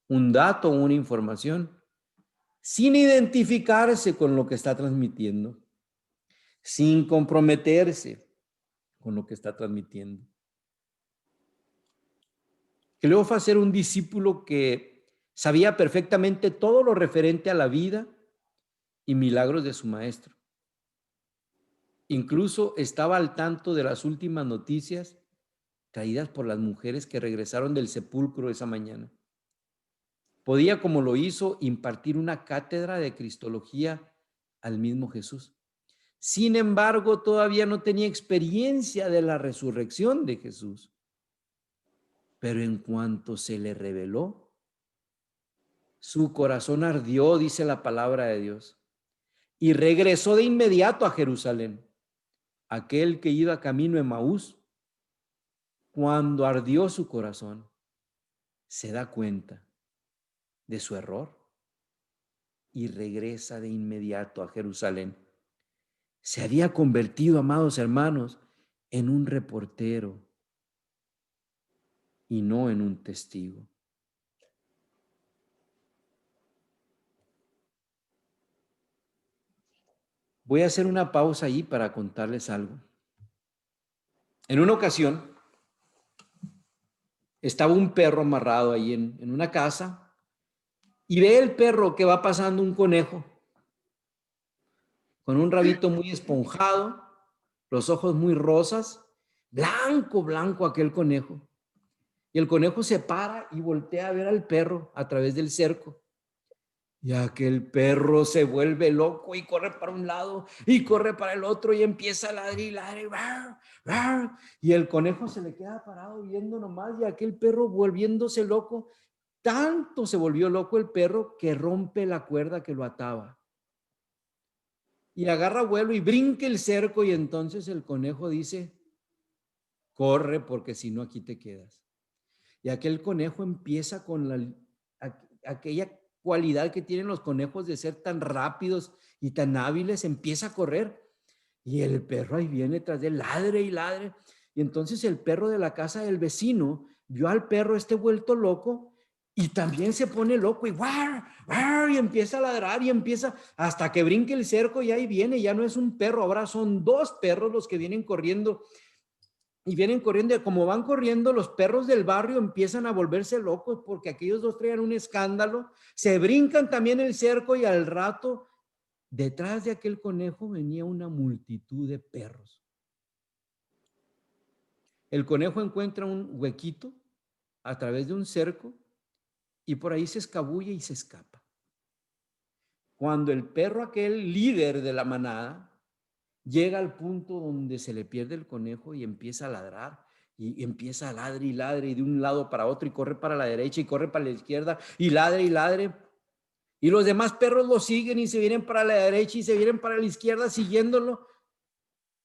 un dato o una información sin identificarse con lo que está transmitiendo, sin comprometerse con lo que está transmitiendo. Cleofas era un discípulo que sabía perfectamente todo lo referente a la vida y milagros de su maestro. Incluso estaba al tanto de las últimas noticias traídas por las mujeres que regresaron del sepulcro esa mañana. Podía, como lo hizo, impartir una cátedra de cristología al mismo Jesús. Sin embargo, todavía no tenía experiencia de la resurrección de Jesús. Pero en cuanto se le reveló, su corazón ardió, dice la palabra de Dios, y regresó de inmediato a Jerusalén. Aquel que iba camino a Emaús, cuando ardió su corazón, se da cuenta de su error y regresa de inmediato a Jerusalén. Se había convertido, amados hermanos, en un reportero y no en un testigo. Voy a hacer una pausa ahí para contarles algo. En una ocasión, estaba un perro amarrado ahí en una casa y ve el perro que va pasando un conejo con un rabito muy esponjado, los ojos muy rosas, blanco, blanco aquel conejo. Y el conejo se para y voltea a ver al perro a través del cerco. Y aquel perro se vuelve loco y corre para un lado y corre para el otro y empieza a ladrar y ladrar. Y el conejo se le queda parado viendo nomás y aquel perro volviéndose loco. Tanto se volvió loco el perro que rompe la cuerda que lo ataba. Y agarra vuelo y brinca el cerco y entonces el conejo dice, corre porque si no aquí te quedas. Y aquel conejo empieza con aquella cualidad que tienen los conejos de ser tan rápidos y tan hábiles, empieza a correr. Y el perro ahí viene tras de él, ladre y ladre. Y entonces el perro de la casa del vecino vio al perro vuelto loco y también se pone loco y ¡guau! ¡Guau! Y empieza a ladrar y empieza hasta que brinque el cerco y ahí viene, ya no es un perro, ahora son dos perros los que vienen corriendo. Y vienen corriendo, y como van corriendo, los perros del barrio empiezan a volverse locos porque aquellos dos traían un escándalo, se brincan también el cerco y al rato, detrás de aquel conejo venía una multitud de perros. El conejo encuentra un huequito a través de un cerco y por ahí se escabulle y se escapa. Cuando el perro, aquel líder de la manada, llega al punto donde se le pierde el conejo y empieza a ladrar y empieza a ladre y ladre y de un lado para otro y corre para la derecha y corre para la izquierda y ladre y ladre. Y los demás perros lo siguen y se vienen para la derecha y se vienen para la izquierda siguiéndolo.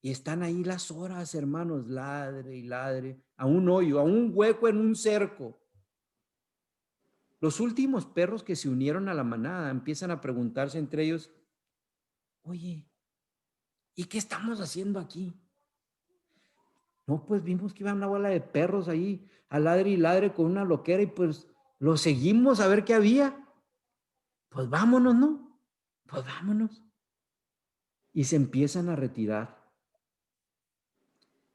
Y están ahí las horas, hermanos, ladre y ladre, a un hoyo, a un hueco en un cerco. Los últimos perros que se unieron a la manada empiezan a preguntarse entre ellos, oye, ¿y qué estamos haciendo aquí? No, pues vimos que iba una bola de perros ahí a ladre y ladre con una loquera y pues lo seguimos a ver qué había. Pues vámonos, ¿no? Pues vámonos. Y se empiezan a retirar.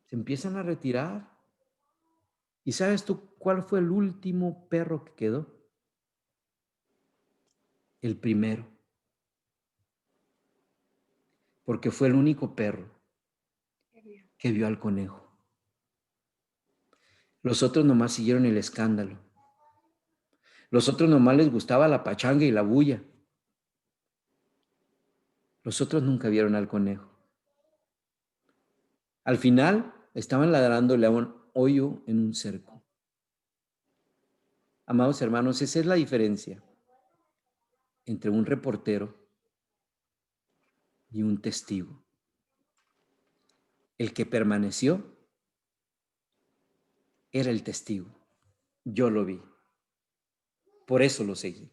Se empiezan a retirar. ¿Y sabes tú cuál fue el último perro que quedó? El primero. Porque fue el único perro que vio al conejo. Los otros nomás siguieron el escándalo. Los otros nomás les gustaba la pachanga y la bulla. Los otros nunca vieron al conejo. Al final estaban ladrándole a un hoyo en un cerco. Amados hermanos, esa es la diferencia entre un reportero y un testigo. El que permaneció era el testigo. Yo lo vi. Por eso lo seguí.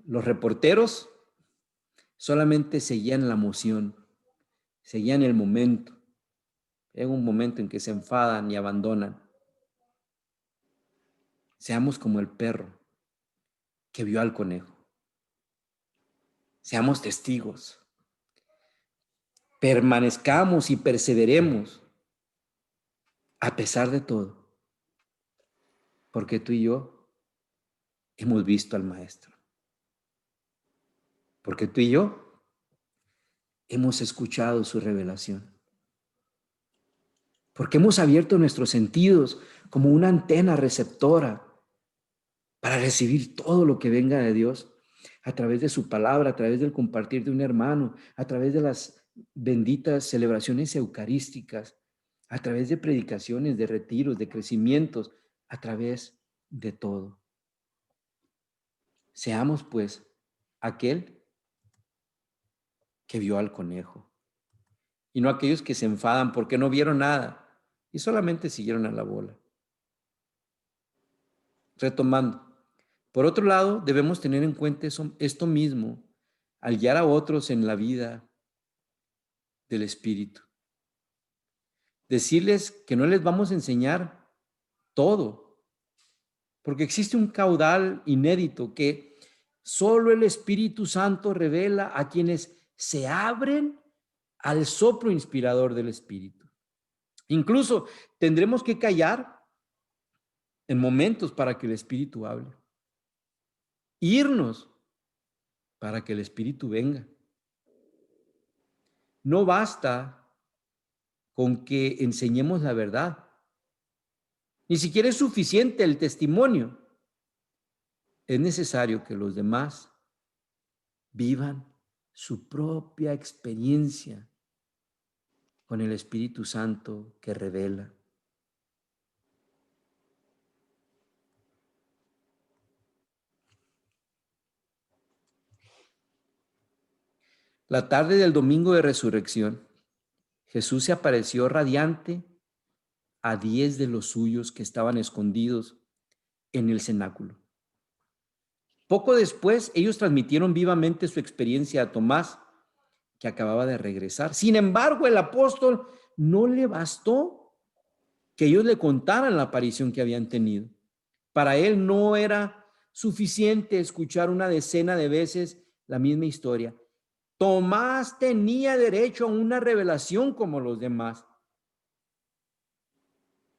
Los reporteros solamente seguían la emoción, seguían el momento. en un momento en que se enfadan y abandonan. Seamos como el perro que vio al conejo. Seamos testigos. Permanezcamos y perseveremos a pesar de todo, porque tú y yo hemos visto al Maestro. Porque tú y yo hemos escuchado su revelación. Porque hemos abierto nuestros sentidos como una antena receptora para recibir todo lo que venga de Dios a través de su palabra, a través del compartir de un hermano, a través de las benditas celebraciones eucarísticas, a través de predicaciones, de retiros, de crecimientos, a través de todo. Seamos pues aquel que vio al conejo y no aquellos que se enfadan porque no vieron nada y solamente siguieron a la bola. Retomando, por otro lado, debemos tener en cuenta esto mismo al guiar a otros en la vida del Espíritu. Decirles que no les vamos a enseñar todo, porque existe un caudal inédito que solo el Espíritu Santo revela a quienes se abren al soplo inspirador del Espíritu. Incluso tendremos que callar en momentos para que el Espíritu hable. Irnos para que el Espíritu venga. No basta con que enseñemos la verdad. Ni siquiera es suficiente el testimonio. Es necesario que los demás vivan su propia experiencia con el Espíritu Santo que revela. La tarde del domingo de resurrección, Jesús se apareció radiante a 10 de los suyos que estaban escondidos en el cenáculo. Poco después, ellos transmitieron vivamente su experiencia a Tomás, que acababa de regresar. Sin embargo, el apóstol no le bastó que ellos le contaran la aparición que habían tenido. Para él no era suficiente escuchar una decena de veces la misma historia. Tomás tenía derecho a una revelación como los demás.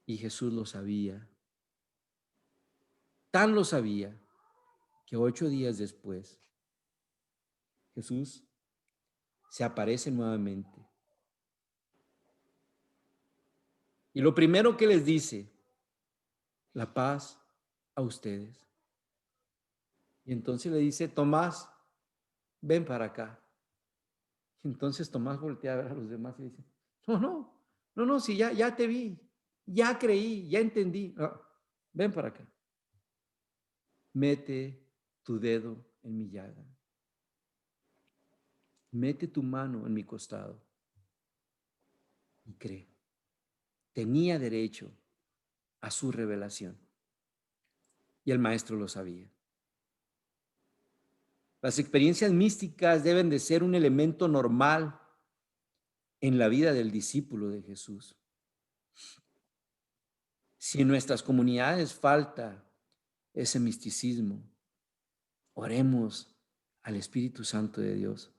Y Jesús lo sabía. Tan lo sabía que 8 días después, Jesús se aparece nuevamente. Y lo primero que les dice, la paz a ustedes. Y entonces le dice, Tomás, ven para acá. Y entonces Tomás voltea a ver a los demás y dice, no, sí, ya te vi, ya creí, ya entendí. No, ven para acá. Mete tu dedo en mi llaga. Mete tu mano en mi costado y cree. Tenía derecho a su revelación. Y el maestro lo sabía. Las experiencias místicas deben de ser un elemento normal en la vida del discípulo de Jesús. Si en nuestras comunidades falta ese misticismo, oremos al Espíritu Santo de Dios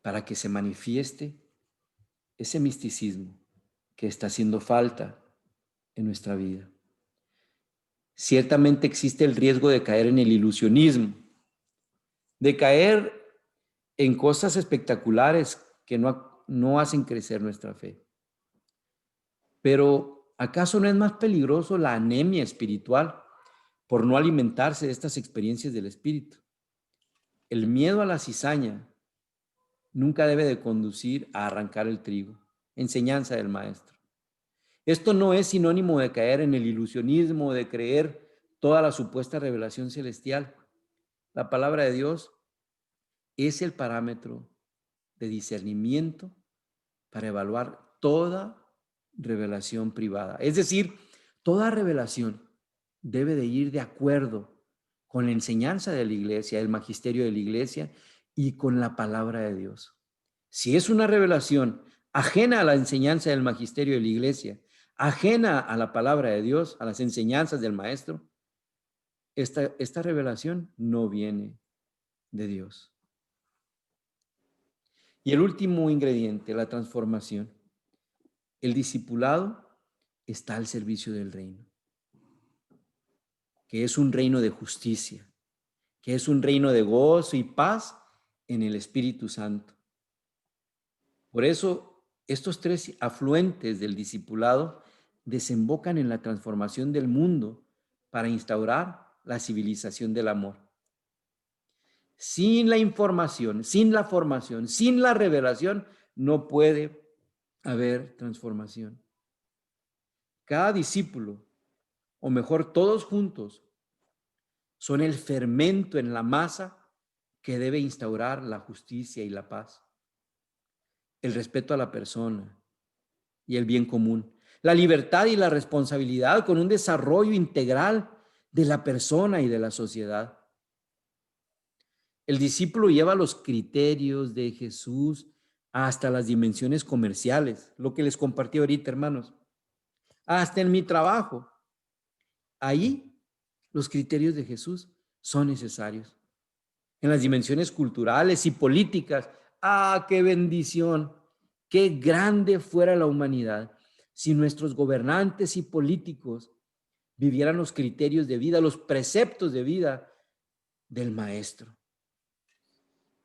para que se manifieste ese misticismo que está haciendo falta en nuestra vida. Ciertamente existe el riesgo de caer en el ilusionismo, de caer en cosas espectaculares que no hacen crecer nuestra fe. Pero ¿acaso no es más peligroso la anemia espiritual por no alimentarse de estas experiencias del Espíritu? El miedo a la cizaña nunca debe de conducir a arrancar el trigo. Enseñanza del maestro. Esto no es sinónimo de caer en el ilusionismo, de creer toda la supuesta revelación celestial. La palabra de Dios es el parámetro de discernimiento para evaluar toda revelación privada. Es decir, toda revelación debe de ir de acuerdo con la enseñanza de la iglesia, el magisterio de la iglesia y con la palabra de Dios. Si es una revelación ajena a la enseñanza del magisterio de la iglesia, ajena a la palabra de Dios, a las enseñanzas del maestro, esta revelación no viene de Dios. Y el último ingrediente, la transformación. El discipulado está al servicio del reino, que es un reino de justicia, que es un reino de gozo y paz en el Espíritu Santo. Por eso, estos tres afluentes del discipulado desembocan en la transformación del mundo para instaurar la civilización del amor. Sin la información, sin la formación, sin la revelación, no puede haber transformación. Cada discípulo, o mejor, todos juntos, son el fermento en la masa que debe instaurar la justicia y la paz, el respeto a la persona y el bien común, la libertad y la responsabilidad con un desarrollo integral de la persona y de la sociedad. El discípulo lleva los criterios de Jesús hasta las dimensiones comerciales, lo que les compartí ahorita, hermanos, hasta en mi trabajo. Ahí los criterios de Jesús son necesarios. En las dimensiones culturales y políticas, ¡ah, qué bendición! ¡Qué grande fuera la humanidad si nuestros gobernantes y políticos vivieran los criterios de vida, los preceptos de vida del Maestro!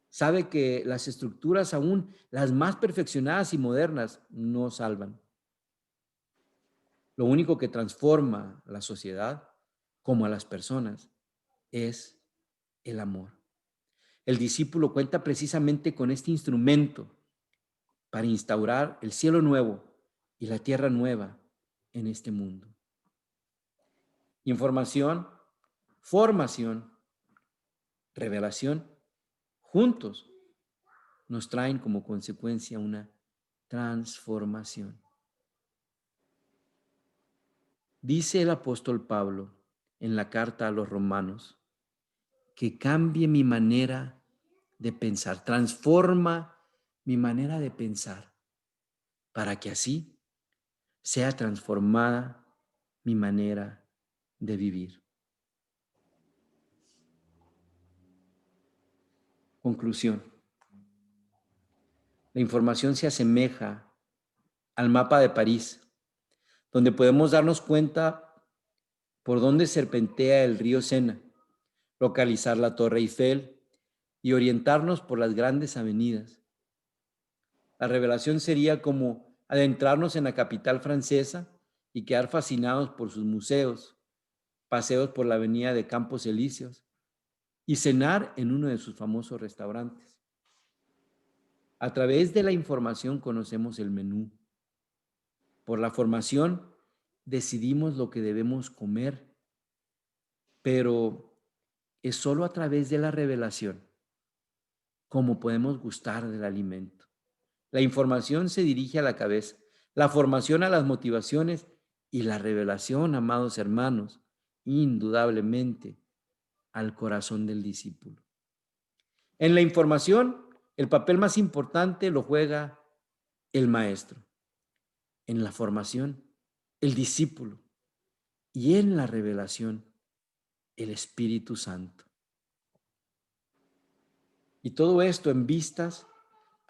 Sabe que las estructuras, aún las más perfeccionadas y modernas, no salvan. Lo único que transforma la sociedad, como a las personas, es el amor. El discípulo cuenta precisamente con este instrumento para instaurar el cielo nuevo y la tierra nueva en este mundo. Información, formación, revelación, juntos nos traen como consecuencia una transformación. Dice el apóstol Pablo en la carta a los Romanos que cambie mi manera de pensar, transforma mi manera de pensar para que así sea transformada mi manera de vivir. Conclusión. La información se asemeja al mapa de París, donde podemos darnos cuenta por dónde serpentea el río Sena, localizar la Torre Eiffel y orientarnos por las grandes avenidas. La revelación sería como adentrarnos en la capital francesa y quedar fascinados por sus museos, paseos por la avenida de Campos Elíseos y cenar en uno de sus famosos restaurantes. A través de la información conocemos el menú. Por la formación decidimos lo que debemos comer, pero es solo a través de la revelación cómo podemos gustar del alimento. La información se dirige a la cabeza, la formación a las motivaciones y la revelación, amados hermanos, indudablemente al corazón del discípulo. En la información, el papel más importante lo juega el maestro. En la formación, el discípulo. Y en la revelación, el Espíritu Santo. Y todo esto en vistas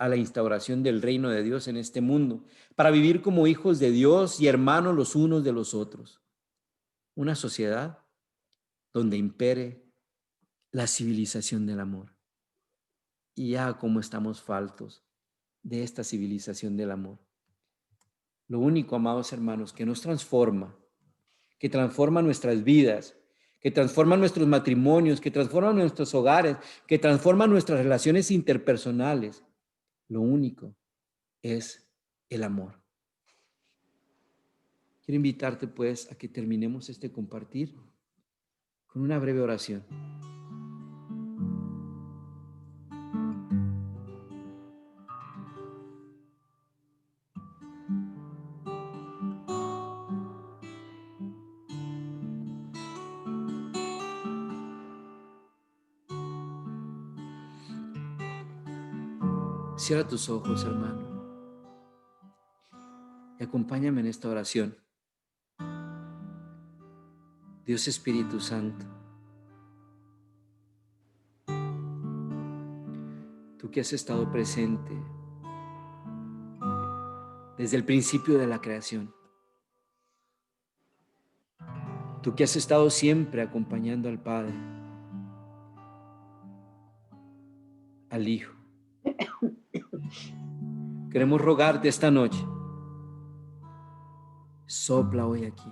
a la instauración del reino de Dios en este mundo, para vivir como hijos de Dios y hermanos los unos de los otros. Una sociedad donde impere la civilización del amor. Y ya como estamos faltos de esta civilización del amor. Lo único, amados hermanos, que nos transforma, que transforma nuestras vidas, que transforma nuestros matrimonios, que transforma nuestros hogares, que transforma nuestras relaciones interpersonales, lo único es el amor. Quiero invitarte pues a que terminemos este compartir con una breve oración. Cierra tus ojos, hermano. acompáñame en esta oración. Dios Espíritu Santo, tú que has estado presente desde el principio de la creación, tú que has estado siempre acompañando al Padre, al Hijo, queremos rogarte esta noche, sopla hoy aquí.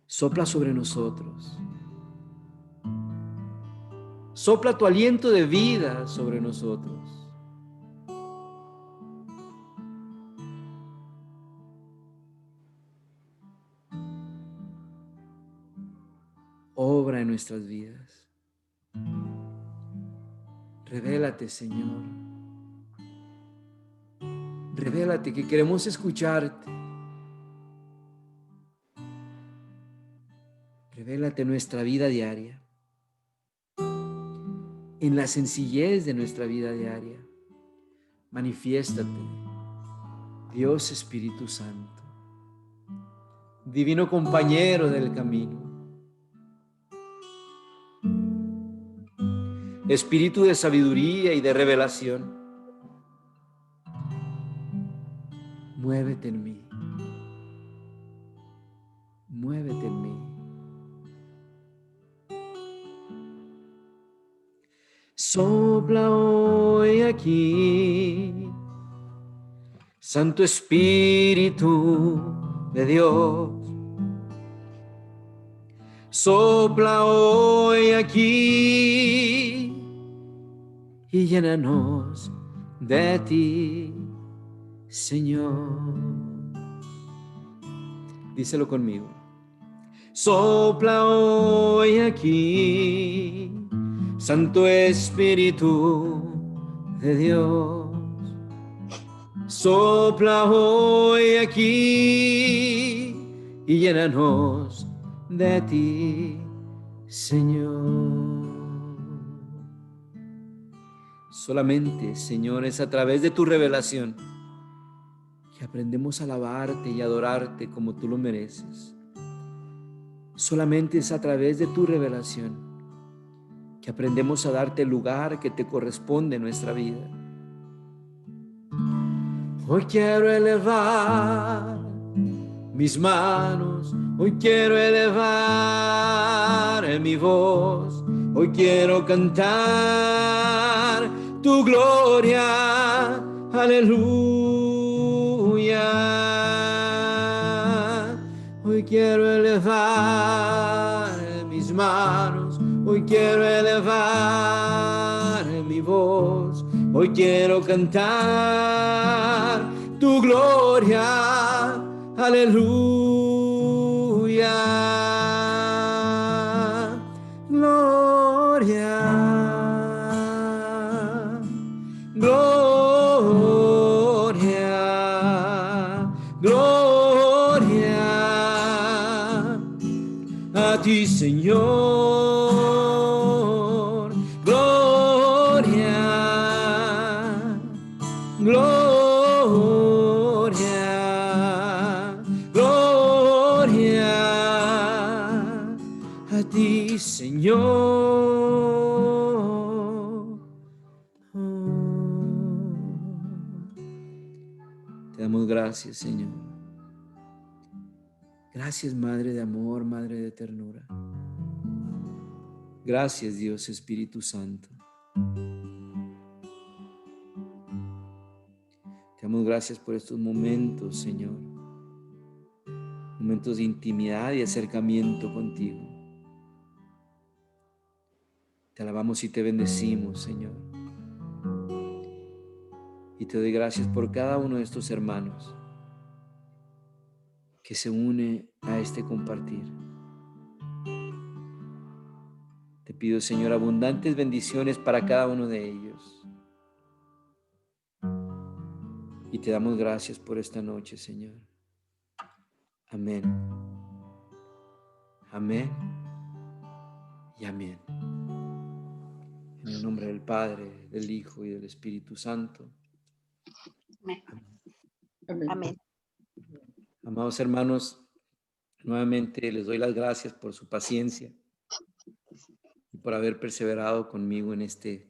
Sopla sobre nosotros. Sopla tu aliento de vida sobre nosotros. Obra en nuestras vidas. Revélate, Señor. Revélate, que queremos escucharte. Revélate en nuestra vida diaria, en la sencillez de nuestra vida diaria. Manifiéstate, Dios Espíritu Santo, divino compañero del camino. Espíritu de sabiduría y de revelación, muévete en mí. Muévete en mí. Sopla hoy aquí, Santo Espíritu de Dios. Sopla hoy aquí y llénanos de ti, Señor. Díselo conmigo. Sopla hoy aquí, Santo Espíritu de Dios. Sopla hoy aquí y llénanos de ti, Señor. Solamente, Señor, es a través de tu revelación que aprendemos a alabarte y adorarte como tú lo mereces. Solamente es a través de tu revelación que aprendemos a darte el lugar que te corresponde en nuestra vida. Hoy quiero elevar mis manos, hoy quiero elevar mi voz, hoy quiero cantar tu gloria, aleluya. Hoy quiero elevar mis manos, hoy quiero elevar mi voz, hoy quiero cantar tu gloria, aleluya. Gloria, gloria, gloria a ti, Señor. Gloria, gloria, gloria a ti, Señor. Te damos gracias, Señor. Gracias, Madre de amor, Madre de ternura. Gracias, Dios Espíritu Santo. Te damos gracias por estos momentos, Señor. Momentos de intimidad y acercamiento contigo. Te alabamos y te bendecimos, Señor. Y te doy gracias por cada uno de estos hermanos que se une a este compartir. Te pido, Señor, abundantes bendiciones para cada uno de ellos. Y te damos gracias por esta noche, Señor. Amén. Amén. Y amén. En el nombre del Padre, del Hijo y del Espíritu Santo. Amén. Amados hermanos, nuevamente les doy las gracias por su paciencia y por haber perseverado conmigo en este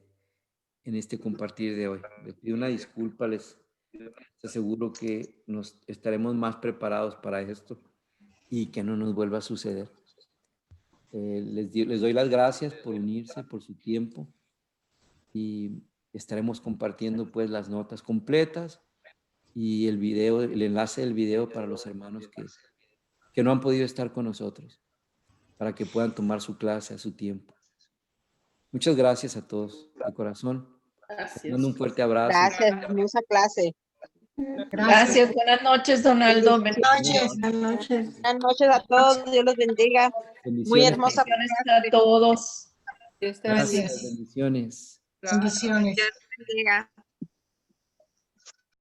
compartir de hoy. Les pido una disculpa, les aseguro que nos estaremos más preparados para esto y que no nos vuelva a suceder. Les doy las gracias por unirse, por su tiempo, y estaremos compartiendo pues las notas completas y el video, el enlace del video para los hermanos que no han podido estar con nosotros, para que puedan tomar su clase a su tiempo. Muchas gracias a todos de corazón. Gracias. Les mando un fuerte abrazo. Gracias, hermosa clase. Gracias. Buenas noches, Donaldo. Buenas noches a todos. Dios los bendiga. Muy Bendiciones. hermosa. Bendiciones a todos. Gracias, bendiciones. Bendiciones. Bendiga.